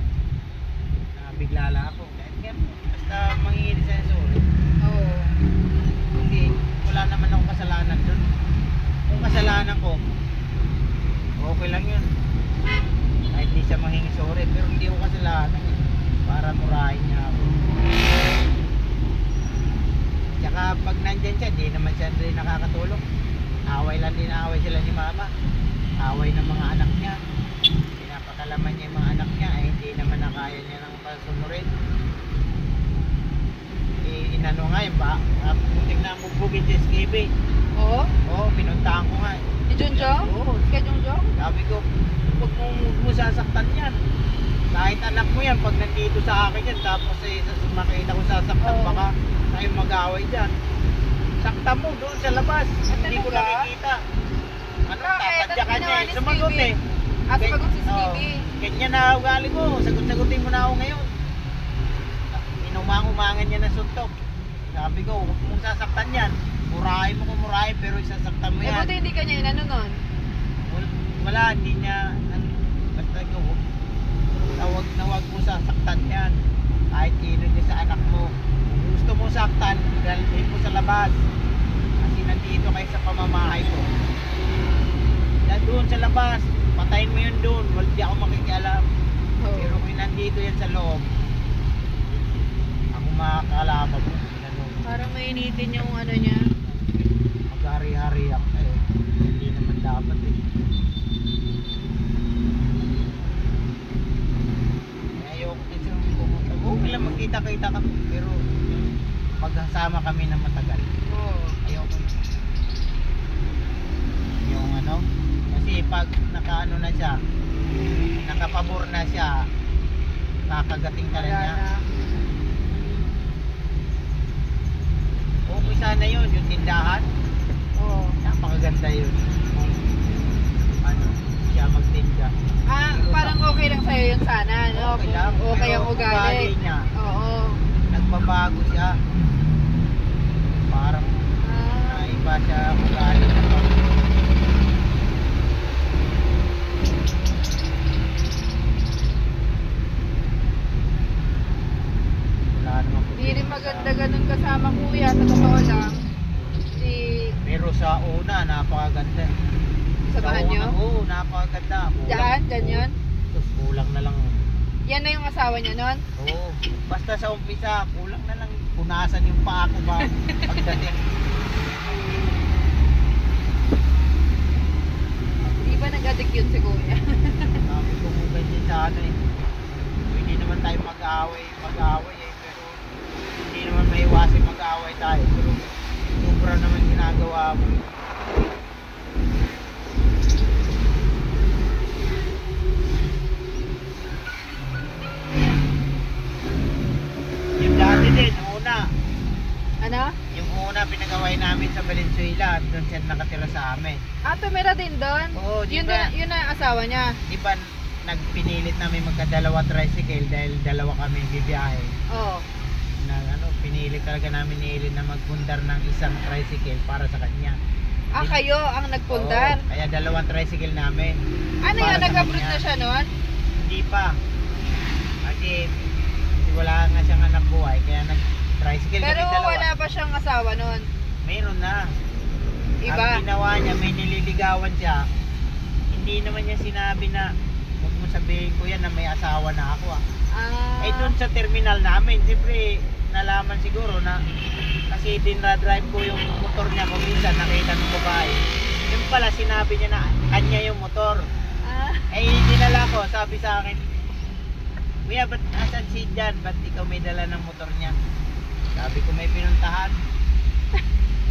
Bigla lang ako. Kaya basta mangingi siya ng sorry. Oo. Kasi wala naman akong kasalanan doon. Kung kasalanan ko, okay lang yun. Kahit di siya manghingi sorry, pero hindi ko kasalanan eh. Para murahin niya ako. Tsaka pag nandyan siya, di naman siya rin nakakatulong. Away lang din, away sila ni mama. Away ng mga anak niya. Pinapakalaman niya yung mga anak niya, eh hindi naman nakaya niya ng pasunurin. Inano nga yun ba? Muntik na mugbugin si SKB. Oo? Oo, pinuntahan ko nga. Ni Junjong? Oo. Kay Junjong? Sabi ko, huwag mo sasaktan yan. Kahit anak mo yan, pag nandito sa akin yan, tapos makita ko sasaktan, Oo. baka tayo mag-away dyan. Saktan mo doon sa labas. Hindi ko talaga? nakikita. Ano, Bakit? tatadya ka Ano niya ginawa eh. ni Sumagot Stevie? eh. Sumagot si Oo. Stevie. Ganyan na ugali ko. Sagot-sagutin mo na ako ngayon. Inumang-umangan niya ng suntok. Sabi ko, huwag mong sasaktan yan. Murahin mo kung murahin, pero isasaktan mo Eh, yan. buti hindi ka niya inano nun. Wala, hindi niya, basta ko, huwag mo sasaktan yan. Kahit sino niya sa anak mo. Kung gusto mo saktan, dalhin mo sa labas. Kasi nandito kayo sa pamamahay ko. Yan doon sa labas, patayin mo yun doon. Di ako makikialam. Oo. Pero kung nandito yan sa loob, ako makakalaban mo. Ganun. Parang mainitin yung ano niya. Mag-hari-hari ako eh. Hindi naman dapat eh. Ayoko din siyang pumunta. Okay lang magkita-kita kami. Pero magsasama kami na matagal. Oo. Ayoko na. Yung ano. Kasi pag nakaano na siya, nakapabor na siya, kakagating ka na Wala niya. na. Okay sana yun, yung tindahan. Oo. Napakaganda yun. Kung ano, siya magtinda. Ah, parang okay lang sa'yo yun sana, no? Okay lang. Okay Pero ang ugali. niya, Oo. nagbabago siya. Parang Ah, naiba siya ang ugali. Wala naman di rin maganda ganun kasama kuya, sa totoo lang. Si, Pero sa una, napakaganda. samahan nyo? Oo, napakaganda. Diyan? Diyan yun? Tapos kulang na lang. Yan na yung asawa niya nun? Oo. Basta sa umpisa, kulang na lang. Punasan yung paa ko ba pagdating. Di ba nag-addict yun si kuya? Sabi ko kung ganyan sa ano eh. Hindi naman tayo mag-aaway eh. Pero hindi naman maiwasin mag-aaway tayo. Pero sobra naman ginagawa mo. Yung dati din, yung una. Ano? Yung una pinagaway namin sa Valenzuela. Doon siya nakatira sa amin. Ah, tumira din doon? Oo, di Yun, ba? yun na yung asawa niya? Di ba nagpinilit namin magkadalawa tricycle dahil dalawa kami bibiyahe. Oo. Na ano, pinilit talaga namin ni Ellen na magpundar ng isang tricycle para sa kanya. Ah, kayo ang nagpundar? Oo, kaya dalawang tricycle namin. Ano para yun? sa Nag-abroad kanya. na siya noon? Hindi pa. Kasi wala nga siyang anak buhay kaya nag-tricycle Pero kami dalawa. wala pa siyang asawa noon? Mayroon na. Iba? Ang ginawa niya, may nililigawan siya. Hindi naman niya sinabi na huwag mo sabihin ko yan na may asawa na ako ah. Ah, Eh doon sa terminal namin, siyempre nalaman siguro na kasi dinra-drive ko yung motor niya kung minsan nakita ng babae. Yung pala, sinabi niya na kanya yung motor. Ah, Eh, dinala ko, sabi sa akin, Kuya, ba't asan si Jan? Ba't ikaw may dala ng motor niya? Sabi ko, may pinuntahan.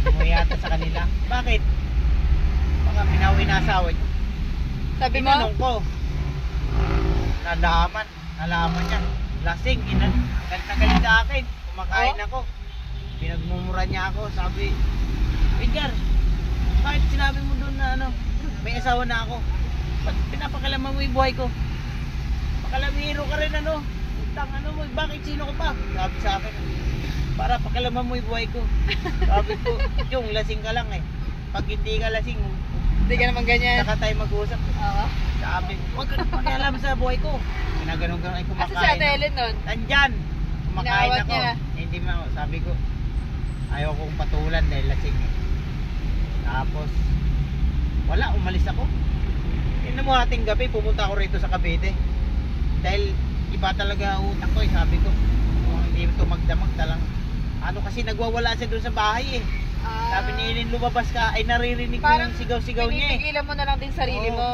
Umuwi yata sa kanila. Bakit? Baka pinawi na asawa niya. sabi mo? Tinanong ko. Nalaman niya. Lasing, galit na galit sa akin. Kumakain ako. Pinagmumura niya ako. Sabi, Edgar, bakit sinabi mo doon na ano, may asawa na ako? Ba't pinapakalaman mo yung buhay ko? Pakalamiro ka rin ano? Utang ano mo, bakit sino ko pa? Sabi sa akin, para pakalaman mo yung buhay ko. Sabi ko, yung lasing ka lang eh. Pag hindi ka lasing, Hindi ka naman ganyan. saka tayo mag-uusap. Oo. Sabi, huwag ka pakialam sa buhay ko. Ginaganon-ganon ay kumakain. Asa si Ate Ellen nun? Nandyan. Kumakain Inawat ako. niya. Hindi mo, sabi ko, ayaw kong patulan dahil lasing eh. Tapos, wala, umalis ako. Tignan mo ating gabi, pumunta ako rito sa Cavite. Dahil iba talaga utak ko eh, sabi ko. Kung hindi ito magdamag talang, ano kasi nagwawala siya doon sa bahay eh. Sabi ni Eileen, lumabas ka, ay naririnig ko Parang yung sigaw-sigaw niya eh. pinipigilan mo na lang din sarili Oo. mo.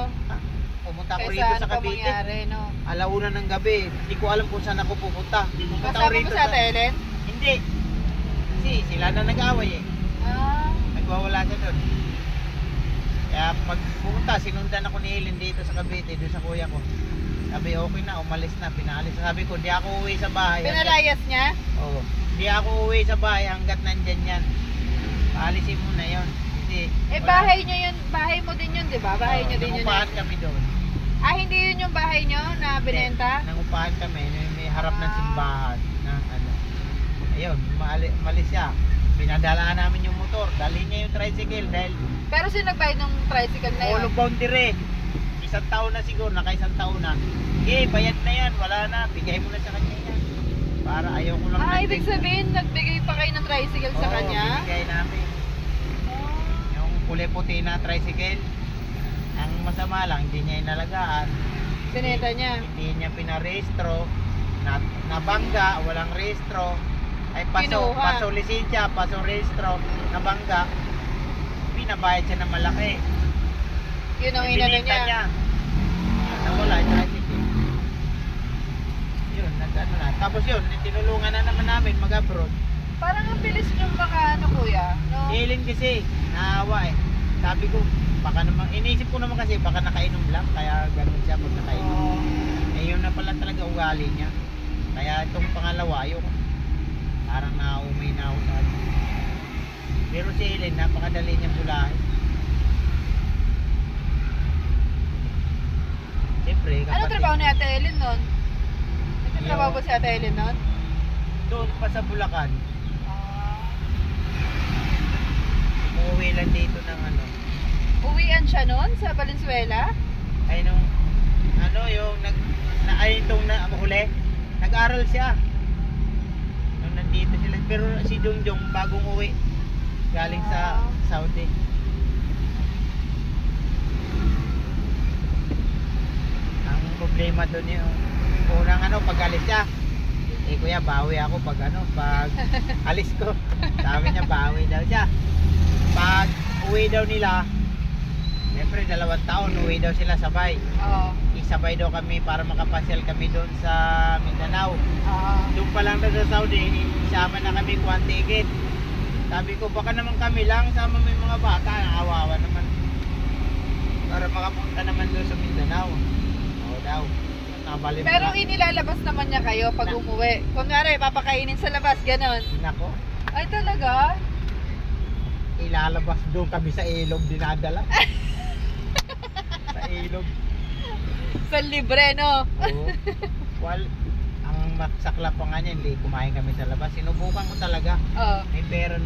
Pumunta ako Kaysa rito ano sa pa Cavite. mangyari, no? Alauna ng gabi, hindi ko alam kung saan ako pupunta. Pumunta ako Kasama mo rito si Ate Ellen? Hindi. Kasi sila na nag-away eh. Ah, Nagwawala siya doon. Kaya pag pumunta, sinundan ako ni Eileen dito sa Cavite, doon sa kuya ko. Sabi, okay na, umalis na, pinaalis. Sabi ko, di ako uwi sa bahay. pinalayas niya? Oo. Di ako uwi sa bahay hanggat nandyan yan. Paalisin mo na yun. Kasi, Eh, bahay niyo yun. Bahay mo din yun, di ba? Bahay niyo din yun. Nangupahan kami doon. Ah, hindi yun yung bahay niyo na binenta? Nangupahan kami, may harap ng Ah. simbahan. Na, ano. Ayun, umalis siya. Pinadalaan namin yung motor. Dali niya yung tricycle dahil Pero sino nagbayad ng tricycle na yun? Polo boundary. Isang taon na siguro, naka-isang taon na. Okay, bayad na yan, wala na. Bigay mo na sa kanya yan. Para ayaw ko lang. Ah, ibig sabihin, nagbigay pa kayo ng tricycle sa Oo, kanya? binigay namin. Yung kulay puti na tricycle. Ang masama lang, hindi niya inalagaan. Sineta niya. Hindi niya pinarehistro. Nabangga, walang rehistro. Ay paso Kinuha. lisensya, paso rehistro, nabangga. Pinabayad siya ng malaki. Yun ang Ay, inano binita niya. Nawala yung tricycle. Yun, nag-ano na. Tapos yun, tinulungan na naman namin mag-abroad. Parang ang bilis niyong ano kuya, no? Eileen kasi, naawa eh. Sabi ko, baka naman, iniisip ko naman kasi baka nakainom lang, kaya ganun siya pag nakainom. Oo. Eh yun na pala talaga ugali niya. Kaya itong pangalawa, yung parang naumay na ako sa kanya. Pero si Eileen, napakadali niyang bulahin. Siyempre, Ano trabaho ni Ate Ellen nun? Nagtatrabaho ba si Ate Ellen nun? doon pa sa Bulacan, Ah. umuwi lang dito ng ano. Uwian siya nun sa Valenzuela? Ay nung ano yung ay itong huli, nag-aral siya nung nandito sila, pero si Dongjong bagong uwi galing sa Saudi. Ang problema doon yung unang ano, pag alis siya, eh kuya, bawi ako pag ano, pag alis ko. Sabi niya, bawi daw siya. Pag uwi daw nila, siyempre 2 taon, uwi daw sila sabay. Oo. Isabay daw kami para makapasyal kami doon sa Mindanao. Oo. Doon pa lang daw sa Saudi, isama na kami kuha ticket. Sabi ko, baka naman kami lang, sama mo yung mga bata, nakawawa naman. Para makapunta naman doon sa Mindanao. Oo daw. Nabalim Pero na. inilalabas naman niya kayo pag umuwi. Kunwari, papakainin sa labas, ganon. Nako, Ay talaga? ilalabas doon kami sa ilog, dinadala. Sa ilog. Sa libre, no? Oo. Well, ang maksakla pa nga niya, hindi kumain kami sa labas. Sinubukan ko talaga. Oo. May pera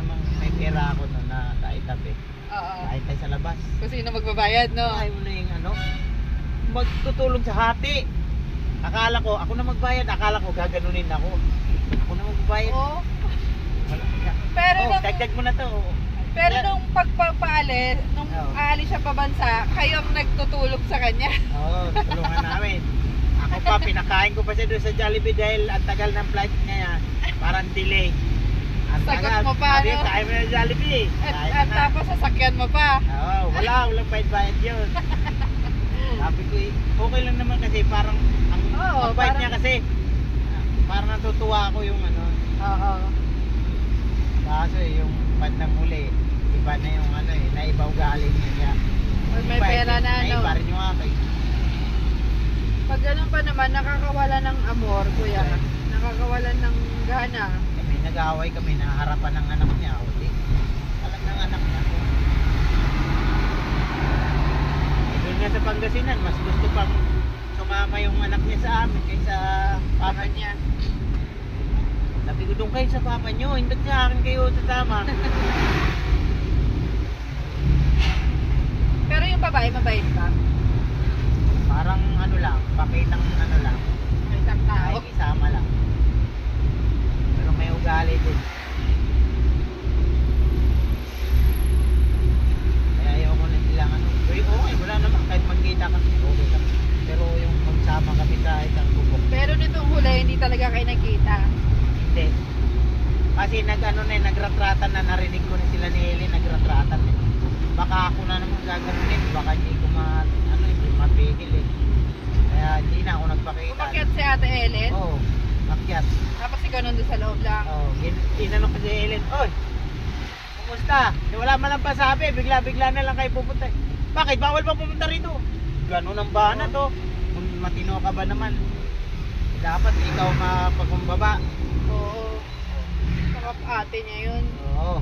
ako no na taitabi. Oo. Kahit tayo sa labas. Kung sino magbabayad, no? Ayaw mo na yung ano, magtutulong sa hati. Akala ko, ako na magbayad. Akala ko, gaganunin ako. Ako na magbayad. Oo. Wala siya. Pero Oh, nung, dagdag mo na to. pero Yeah. nung pagpapaalis, nung Oo. aalis siya pabansa, kayo ang nagtutulog sa kanya. Oo, tulungan namin. Ako pa, pinakain ko pa siya doon sa Jollibee dahil ang tagal ng flight niya. Parang delay. Ang Sagot tagal. mo pa, Sabi, no? Kain mo na ng Jollibee. Kain At na. tapos sasakyan mo pa. Oo, walang bayad yun. Sabi ko, okay lang naman kasi parang Oo, ang bait parang- niya kasi. Parang natutuwa ako yung ano. Oo. Kaso yung bandang huli, iba na yung ano eh, naibaw galing niya. Pag may pera na ano. Naiba rin yung akin. Pag ganun pa naman, nakakawala ng amor, kuya. Nakakawala ng gana. Kami nag-aaway kami na harapan ng anak niya. O di, alam ng anak niya. Eh, doon nga sa Pangasinan, mas gusto pang sumama yung anak niya sa amin kaysa papa niya. Sabi ko doon kayo sa papa niyo, hindi sa akin kayo sasama. Pero yung babae, mabait pa. Parang ano lang, pakitang ano lang, May isang tao. ay isama lang. Pero may ugali din. Kaya ayoko na silang ano. Okay, wala naman kahit magkita kami. Okay kami. Pero yung magsama kami sa isang bubok. Pero nitong huli, hindi talaga kayo nakita. Hindi. Kasi nag-ano na nagratratan na, narinig ko na sila ni Helen, nagratratan eh. Baka ako na naman gaganunin, baka hindi ko hindi mapigil eh. Kaya hindi na ako nagpakita. Umakyat si Ate Ellen. Oo, makyat. Tapos ikaw nandun sa loob lang. Oo, tinanong ko si Helen, oy, kumusta? Wala man lang pasabi, bigla-bigla na lang kayo pupunta. Bakit? Bawal bang pupunta rito? Ganun ang bahan na to. Kung matino ka ba naman, dapat ikaw mapagumbaba. Oo. Sarap ate niya yun. Oo.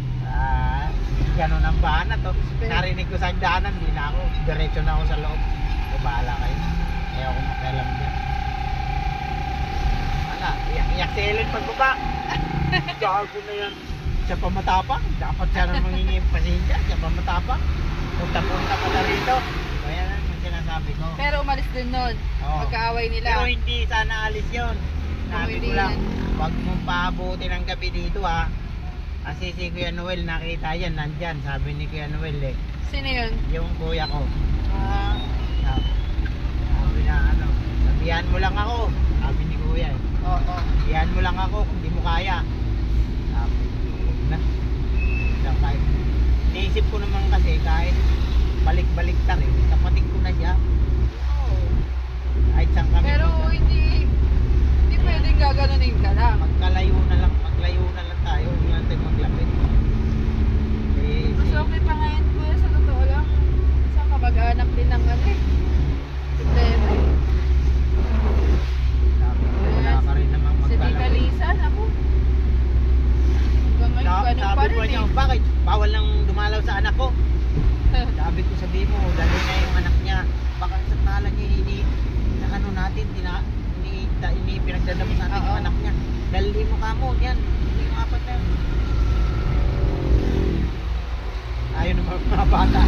Ganun ang bahan na to. Narinig ko sa daanan, hindi na ako. Diretso na ako sa loob. O bahala kayo. Kaya ako makialam dyan. Wala. Iyak si Helen pagbaba. Gago na yan. Siya pa matapang. Dapat siya na mangingi pasensya. Siya pa matapang. Punta-punta pa na rito. Kaya na yung sinasabi ko. Pero umalis din nun. Oo. Pagkaaway nila. Pero hindi sana alis yun. Sabi hindi ko lang, yan. wag mong paabuti ng gabi dito ha. Kasi si Kuya Noel nakita yan, nandyan. Sabi ni Kuya Noel eh. Sino yun? Yung kuya ko. Ah, Sabi na ano, sabihan mo lang ako. Sabi ni Kuya eh. oo. Sabihan mo lang ako kung di mo kaya. Sabi ko, huwag na. Lang kahit. Naisip ko naman kasi kahit balik-balik ta rin. Kapatid ko na siya. Oo. Kahit saan kami. Pero hindi pwedeng gaganunin ka lang. Maglayo na lang tayo. Huwag lang tayo maglapit. Eh, Mas okay pa ngayon kuya, sa totoo lang. Sa kamag-anak din ng ano eh. Problema eh. wala ka rin namang Si Tita maglalapit. Lisa, naku. Hanggang ngayon, ganun pa Sabi ko rin niya, eh. bakit? Bawal nang dumalaw sa anak ko. Sabi ko, sabi mo, dali na yung anak niya. Baka sa kala niya, pinagdadamot natin Oo. yung anak niya. Dali mo kamo, yan. Hindi yung apat na yun. Ayaw naman mga bata.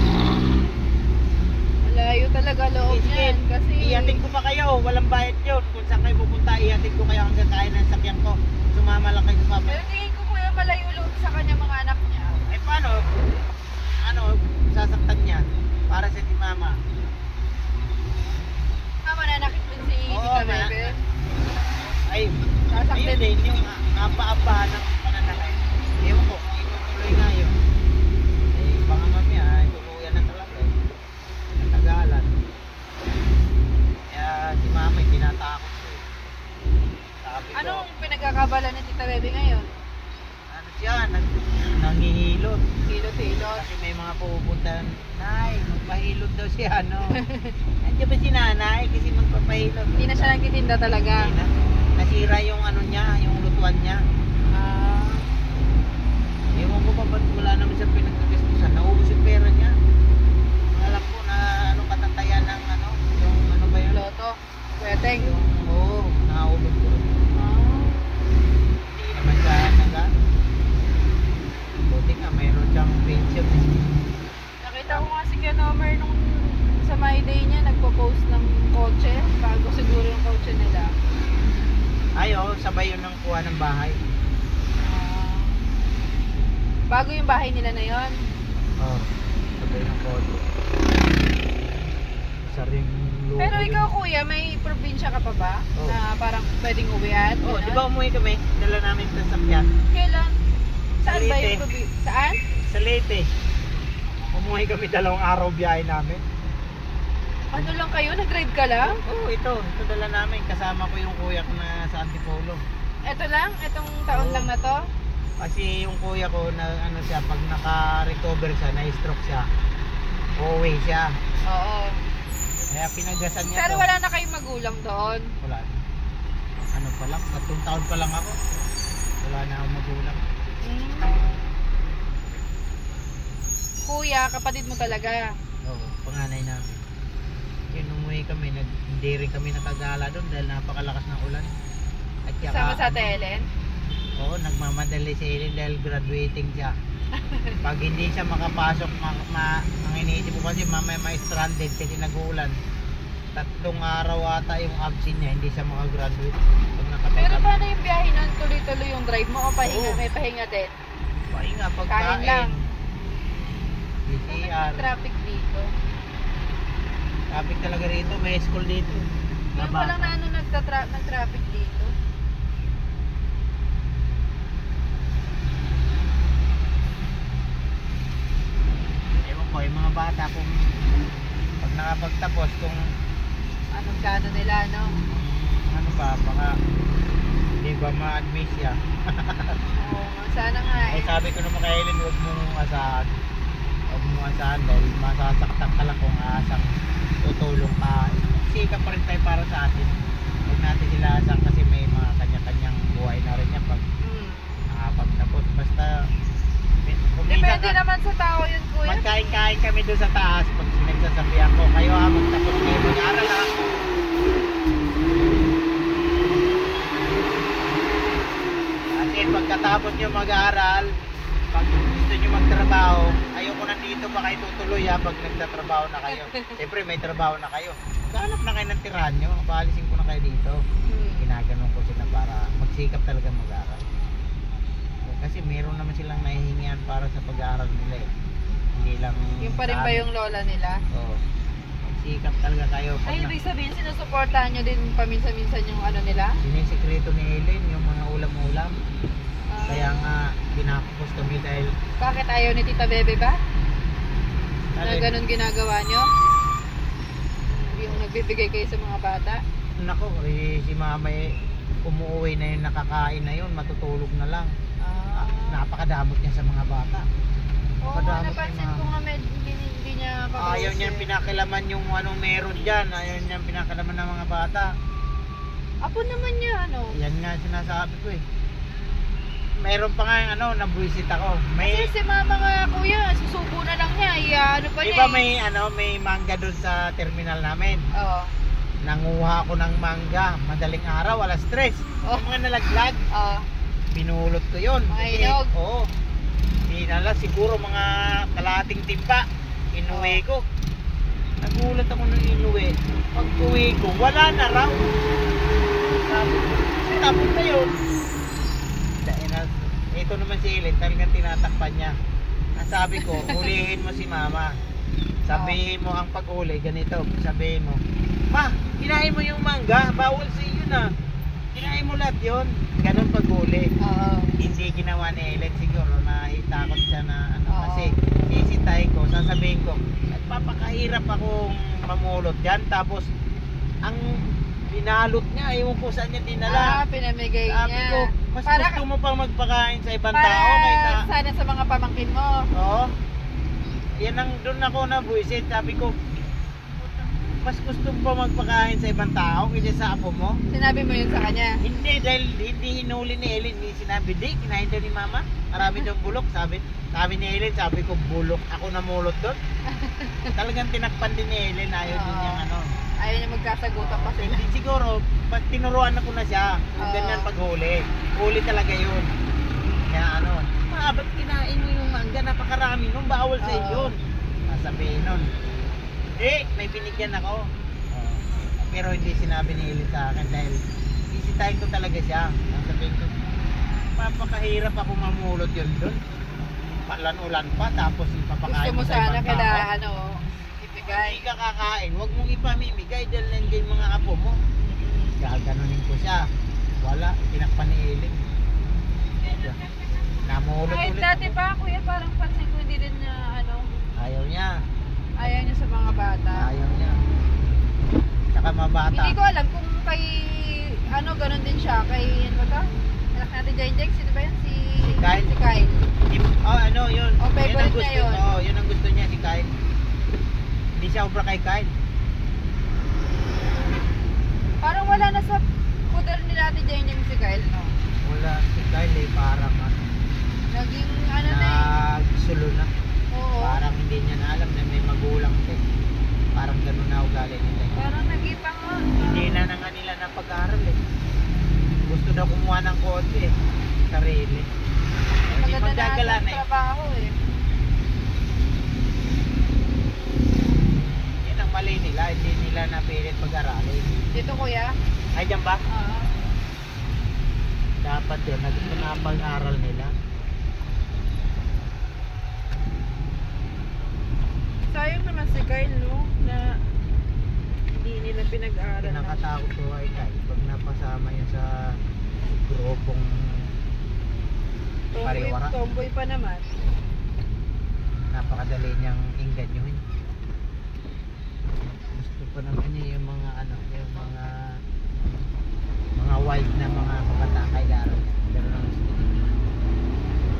Malayo talaga loob Sige, niyan. Kasi ihatid ko pa kayo, walang bayad yun. Kung saan kayo pupunta, ihatid ko kayo hanggang kaya ng sakyan ko. Sumama lang kayo sa papa. pero tingin ko kuya malayo loob sa kanya mga anak niya. Eh paano? Ano, sasaktan niya para sa si mama. Mananakit din si Oo, Tita Bebe. Ay, Sasaktan ayun din, yung apa-apahan ng pananakay. Ewan ko, itutuloy nga yun. Eh, baka mamaya, tuluyan na talaga eh. Natagalan. Kaya si mama, tinatakot ko eh. Sabi ko, Anong pinagkakabala ni Tita Bebe ngayon? ano siya, nangihilot. Hilot-hilot. Kasi may mga pupunta, Nay, magpahilot daw siya, ano. Nandiyan ba si nanay? Kasi magpapahilot. Hindi na siya nagtitinda talaga. Hindi na. Nasira yung ano niya, yung lutuan niya. Ah, Ewan ko pa ba't wala naman siya pinagkagastusan. Naubos yung pera niya. Alam ko na ano katantayan ng ano, yung ano ba yun? loto. Kweteng. Yung, oo, naubos ko. Ah. Hindi naman siya nag-ano. Buti nga, mayroon siyang pension eh. Nakita ko nga si Ken Homer nung sa My Day niya, nagpo-post ng kotse. Bago siguro yung kotse nila. Ay, oo, sabay yun ng kuha ng bahay. Ah. Bago yung bahay nila na yon. Oo, sabay ng kodo. Isa rin luho Pero yun. ikaw kuya, may probinsya ka pa ba? Oo. Na parang pwedeng uwian? Oo, Ganun? di ba umuwi kami? Dala namin sa sakyan. Kailan? Saan ba Leyte. yung Saan? Sa Leyte. Umuwi kami 2 araw biyahe namin. Ano lang kayo? Nag-ride ka lang? Oo, ito dala namin. Kasama ko yung kuya ko na sa Antipolo. Ito lang? Itong taon Oo. lang na to? Kasi yung kuya ko na ano siya, pag naka-recover siya, na-stroke siya, uuwi siya. Oo. Kaya pinagasan niya Pero to. wala na kayong magulang doon? Wala. Ano pa lang, 3 taon pa lang ako. Wala na akong magulang. Kuya, kapatid mo talaga? Oo, panganay namin. Yun, umuwi kami, hindi rin kami nakagala doon dahil napakalakas ng ulan. At saka, Kasama sa Ate Ellen? Oo, nagmamadali si Ellen dahil graduating siya. Pag hindi siya makapasok, ang iniisip ko kasi mamaya ma-stranded kasi nag-uulan. 3 araw ata yung absent niya, hindi siya makagraduate. Pag Pero paano yung biyahe nun? Tuloy-tuloy yung drive mo o pahinga? Oo. May pahinga din? pahinga, Kain pagkain, lang. DTR. Traffic dito. Traffic talaga rito, may school dito. Ngayon ko lang na ano nag-traffic dito. Ewan ko, yung mga bata kung pag nakapagtapos, kung Anong gano nila, no? ano pa, baka hindi ba ma-admit siya. Oo nga, sana nga Eh eh. sabi ko naman kay Ellen, huwag mong asahan. Huwag mong asahan dahil masasaktan ka lang kung asang tutulong ka. Sikap pa rin tayo para sa atin. Huwag natin sila asahan kasi may mga kanya-kanyang buhay na rin yan pag nakapagtapos. Basta Depende naman sa tao yun, kuya. magkain-kain kami doon sa taas pag nagsasabihan ko, kayo ha, magtapos kayo, mag-aaral ha. Kasi pagkatapos nyo mag-aaral, pag gusto nyo magtrabaho, ayoko nandito pa kayo tutuloy ha pag nagtatrabaho na kayo. Siyempre may trabaho na kayo. Ganap na kayo ng tirahan nyo, paalisin ko na kayo dito. Ginaganon ko sila para magsikap talaga mag-aaral. Kasi meron naman silang nahihingian para sa pag-aaral nila eh. Hindi lang Yung pa rin ba yung lola nila? Oo. Magsikap talaga kayo. Ay, ibig sabihin, sinusuportahan nyo din paminsan-minsan yung ano nila? Sinisikreto ni Ellen yung mga ulam-ulam. Ah, Kaya nga pinapos kami dahil Bakit ayaw ni Tita Bebe ba? Na dahil- ganun ginagawa nyo? Yung nagbibigay kayo sa mga bata? nako, si mama eh, umuwi na yung nakakain na yun, matutulog na lang. Napakadamot niya sa mga bata. Oo nga, Madami napansin kayo, ko nga hindi niya Ayaw niyang pinakilaman yung anong meron dyan. Ayaw niyang pinakilaman ng mga bata. Apo naman niya, ano? Yan nga sinasabi ko eh. Meron pa nga yung ano, nabuisit ako. Kasi May, si mama nga, kuya, susubo na lang niya. Ano pa di niya ba eh. may mangga doon sa terminal namin. Oo. Nanguha ako ng mangga, madaling araw, alas 3. Oh. Yung mga nalaglag, Oo. binulot ko yun. Mga inog? Oo. Dinala siguro mga kalahating timba. Inuwi ko. Nagulat ako nung inuwi. Pag uwi ko, wala na raw. Tapos na yun. Ito naman si Ellen, talagang tinatakpan niya. Ang sabi ko, hulihin mo si mama. Sabihin mo ang pag-uli, ganito. Sabihin mo, ma, kinain mo yung mangga, bawal sa iyo na. Kinain mo lahat yun. Ganon pag-uli. Oo. Hindi ginawa ni Ellen siguro na itakot siya na ano. Oo. Kasi sisitay ko, sasabihin ko, nagpapakahirap akong mamulot yan. Tapos, ang binalot niya, ewan ko saan niya dinala. Pinamigay Sabi niya. ko, mas Para- gusto mo pang magpakain sa ibang Para tao kaysa... sana sa mga pamangkin mo. Oo. Yan ang doon ako na buisit. Sabi ko, mas gusto mo pa magpakain sa ibang tao kaysa sa apo mo? Sinabi mo yun sa kanya. Hindi, dahil hindi hinuli ni Ellen. Hindi sinabi, di, kinain daw ni mama. Marami daw bulok. Sabi ni Ellen, sabi ko, bulok. Ako namulot doon. Talagang tinakpan din ni Ellen. Ayaw din Oo. niyang ano. Ayaw niya magkasagutan pa sila. Hindi siguro, pag tinuruan ako na siya, kung Oo. ganyan paghuli. Huli talaga yun. Kaya ano, ma, ba't kinain mo yung mangga? Napakarami nung bawal sa Oo. yun. Sasabihin nun. May binigyan ako. Pero hindi sinabi ni Ellen sa akin dahil isitahin ko talaga siya. Sasabihin ko, papakahirap ako mamulot yun doon. Palan-ulan pa, tapos ipapakain Gusto mo sa sana ibang kada tao. ano, Hindi ibigay. ka kakain, huwag mong ipamimigay dahil nandiyan yung mga apo mo. Gaganunin ko siya. Wala, tinakpan ni Ellen. Namulot Kahit ulit. dati pa, kuya, parang pansin ko hindi rin na, Ayaw niya. ayaw niya sa mga bata. Ayaw niya. Tsaka mabata. Hindi ko alam kung kay, ganun din siya. Kay, ano ba to? Anak natin, Jaindex, sino ba yan? Si Kyle. Si Kyle. Yun. Oh, Yun ang favorite gusto. niya yun. Yun ang gusto niya si Kyle. Hindi siya obra kay Kyle. Parang wala na sa puder ni Ate Jaindex si Kyle, no? Wala si Kyle parang Naging, na eh. nagsulo na. Oo. Parang hindi niya na alam na may magulang siya. Parang ganun na ugali nila. Parang nag-ipang Hindi na nga nila na pag-aaral eh. Gusto daw kumuha ng kotse eh. Sarili. Hindi maganda na magdagalan ang eh. trabaho eh. Yan ang mali nila. Hindi nila napilit pag-aralin. Dito, kuya? Ay, dyan ba? Oo. Dapat yun. Napag-aral nila. Sayang naman si Kyle, no? Na hindi nila pinag-aaral. Kinakatakot ko ay Kyle. Pag napasama yun sa grupong pariwara. Tomboy pa naman. Napakadali niyang inganyohin. Gusto pa naman niya yung mga mga wild na mga kabataan kay Laro. Pero lang gusto niya.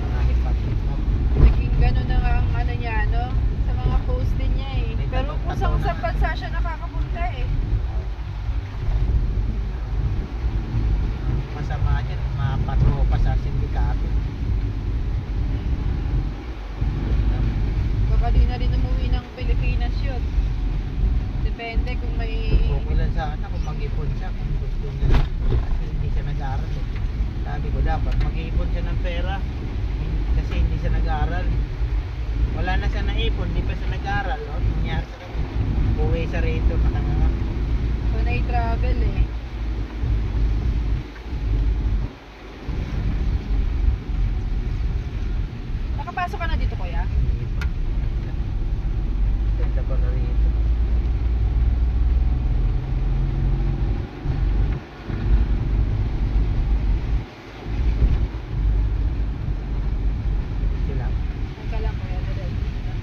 Mga hip-hop. Naging gano'n na nga ang niya, no? Sa mga post din niya eh. May Pero tato- kung tato sa na. bansa siya nakakapunta eh. Masama dyan. Mapatro pa sa sindikato. Baka di na rin umuwi ng Pilipinas yun. Depende kung may... Okay lang sana kung mag-ipon siya kung gusto niya. Kasi hindi siya nag-aaral eh. Sabi ko dapat mag-ipon siya ng pera. Kasi hindi siya nag-aaral. Wala na siya naipon, hindi pa siya nag-aaral. No? Nangyari sa kanya. Uwi siya rito. Nakanga. Kung na-travel eh. Nakapasok ka na dito, kuya? Hindi pa. Ganda pa na rito. Sila. Nagka lang, kuya. Diretso lang.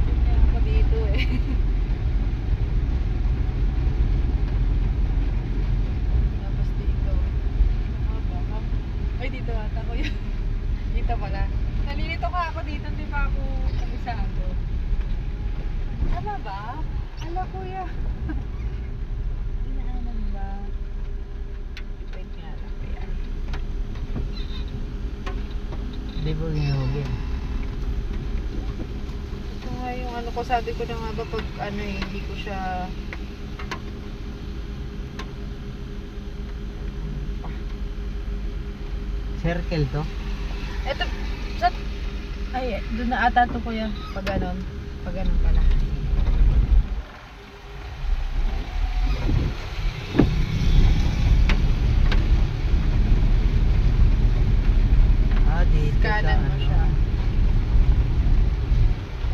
Hindi ako dito eh. Tapos dito. Ay, dito ata ko yun. Dito pala. Nalilito ka ako dito, hindi pa ako kabisado. Tama ba? Ala, kuya. Inaanan ba? Wait nga lang, kuya. Hindi po ginugin. Ito nga yung ko, sabi ko na nga ba pag hindi ko siya... Circle to? Ito, sa... Ay, doon na ata to, kuya. Pag ganon pala. Dito Kanan mo siya.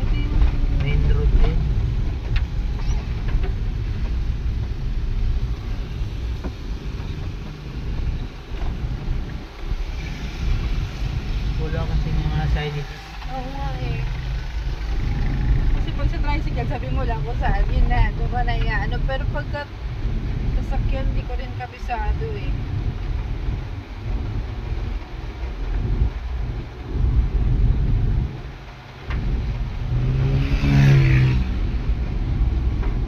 Ito yung... main road eh. Wala kasi mga side effects. Oo nga eh. Kasi pag sa tricycle, sabi mo lang kung saan, yun na, doon ka na ano. Pero pagka sasakyan, di ko rin kabisado eh.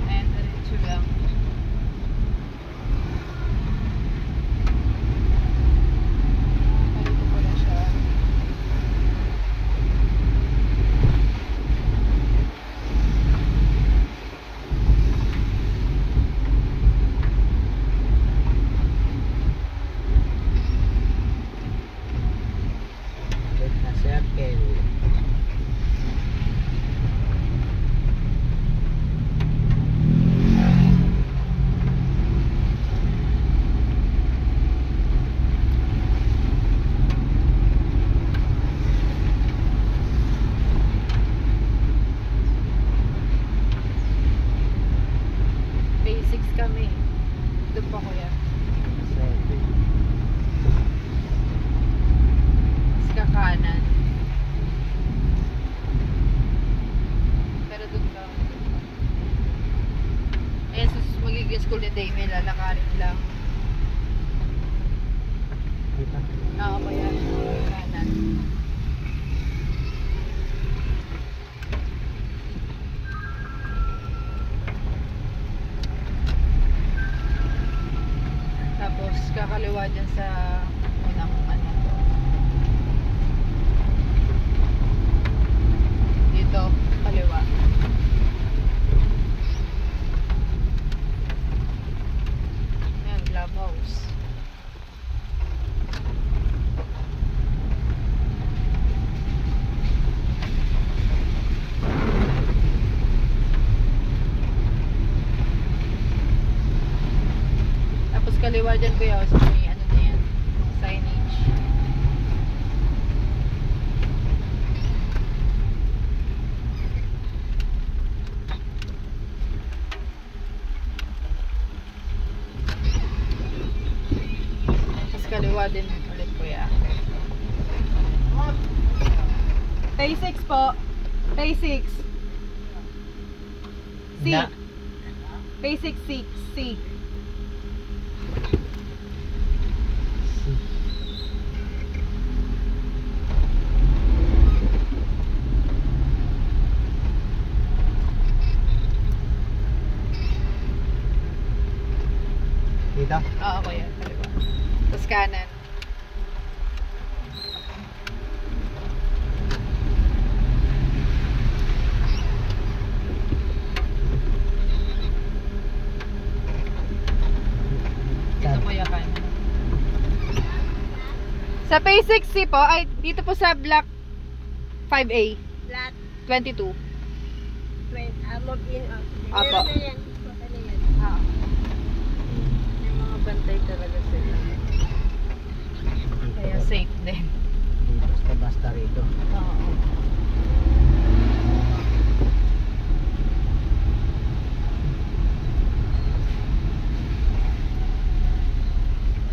Ayan, diretso lang. Dito pala siya. Ulit na circle. Basics kami. Doon pa kuya. Circle. school ni Dame, lalakarin lang. Dito. Oo, kaya kanan. Tapos kakaliwa dyan sa unang ano. Dito, kaliwa. Ayan, clubhouse. Tapos kaliwa dyan kuya, sa may ano na yan, signage. Tapos kaliwa din ulit kuya. Pay 6 po. Pay 6. C. Na, Pay 6 C. C. Dito. Oo, kuya. Kaliwa. Tapos kanan. Dito kuya kanan. Sa Pay 6C po, ay dito po sa block 5A. Flat, 22. log in. Apo. Meron na yan. Baka na yan. Oo. May mga bantay talaga sila. Kaya safe din. Basta rito. Oo.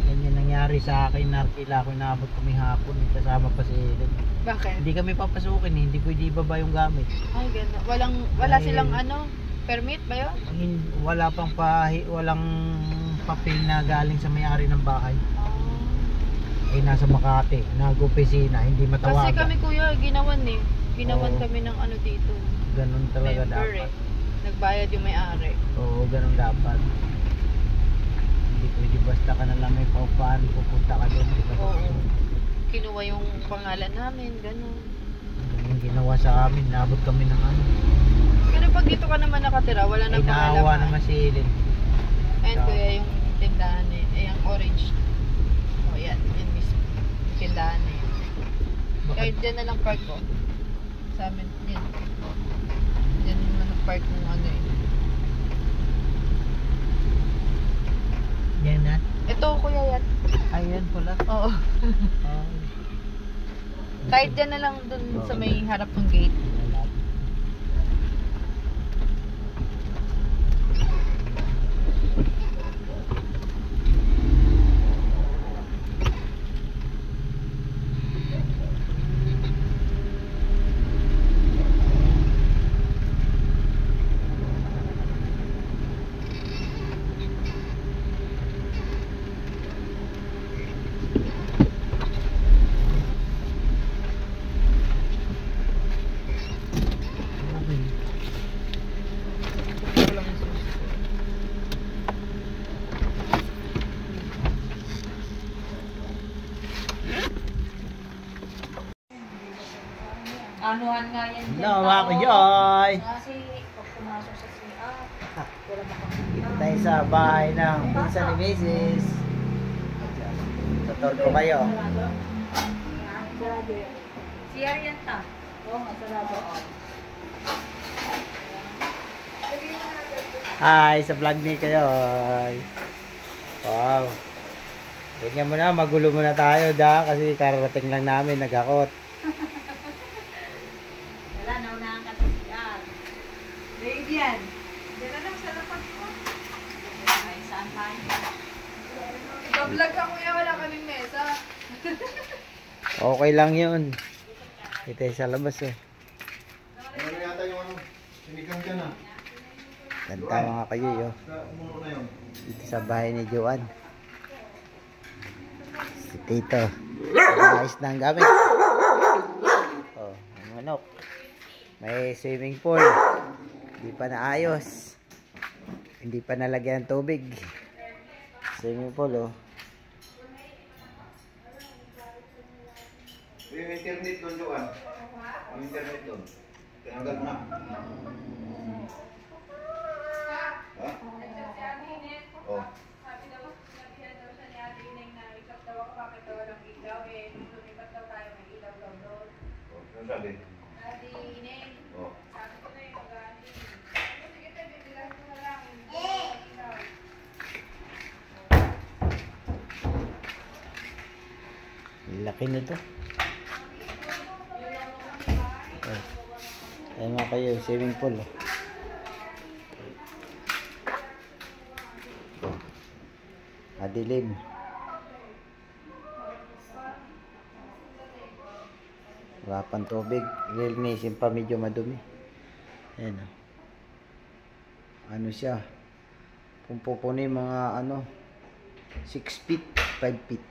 Yan yung nangyari sa akin. Narkila ko inabot kami hapon. Kasama pa si Eden. Bakit? Hindi kami papasukin eh. Hindi pwede ibaba yung gamit. Ay, ganda. Wala Dahil- silang ano, permit ba yun? Wala pang walang papel na galing sa may-ari ng bahay. Ay nasa Makati, nag-opisina, hindi Kasi matawagan. kami kuya, ginawan eh. Ginawan Oo. kami ng ano dito. Ganun talaga Member dapat. eh. Nagbayad yung may-ari. Oo, ganun dapat. Hindi pwede basta ka na lang may paupahan, pupunta ka doon. Di ba? Oo. Kinuha yung pangalan namin, gano'n. Ganun yung ginawa sa amin, nabot kami ng ano. Pero pag dito ka naman nakatira, wala Ay na pangalan. naawa naman si Ellen. Ayan kuya yung tindahan eh. Ay, yung orange. O yan, yan mismo. Yung tindahan eh. Kahit dyan na lang park ko. Sa amin, yan. Dyan na lang park ng ano eh. Yan na. Ito kuya yan. Ayan pala. Oo. Ay. Kahit dyan na lang dun sa may harap ng gate. Anuhan nga yan. Hello mga kuyoy! Kasi pag pumasok sa CR, wala makakita. Dito tayo sa bahay ng pinsan ni Mrs. Tutor ko kayo. CR yan ta. Oo, masarado. Hi, sa vlog ni kayo. Wow. Tingnan mo na, magulo muna tayo kasi kararating lang namin, nagakot. Wala, naunahan ka sa CR. Babe yan. Diyan na lang sa lapat ko. Ay, saan tayo? Iba-vlog ka kuya, wala kaming mesa. Okay lang yun. Dito tayo sa labas eh. Ano yata yung ano? Sinigang dyan ah. Ganda mga kayo yun. Dito sa bahay ni Joan. Si Tito. Ayos na ang gamit. Oh, ang manok. May swimming pool. Hindi pa naayos. Hindi pa nalagyan ng tubig. Swimming pool oh. Yung internet doon, Joan. Yung internet doon. Tinanggal mo na. Ha? Oh. Sabi daw, sinabihan daw siya ni Ate Ineng na ikap daw ako bakit daw walang ilaw eh. Nung lumipat daw tayo, may ilaw daw doon. Oh, ano sabi? Ate Ineng, Oh. sabi ko na yung mag-aani. Sige tayo, bibilahin ko na lang. Ilaw. Laki nito. Oh. Ayan nga kayo, swimming pool oh. Oh. Madilim. Wala pang tubig. Lilinisin pa, medyo madumi. Ayan oh. Ano siya? Kung pupunin mga ano 6 feet, 5 feet.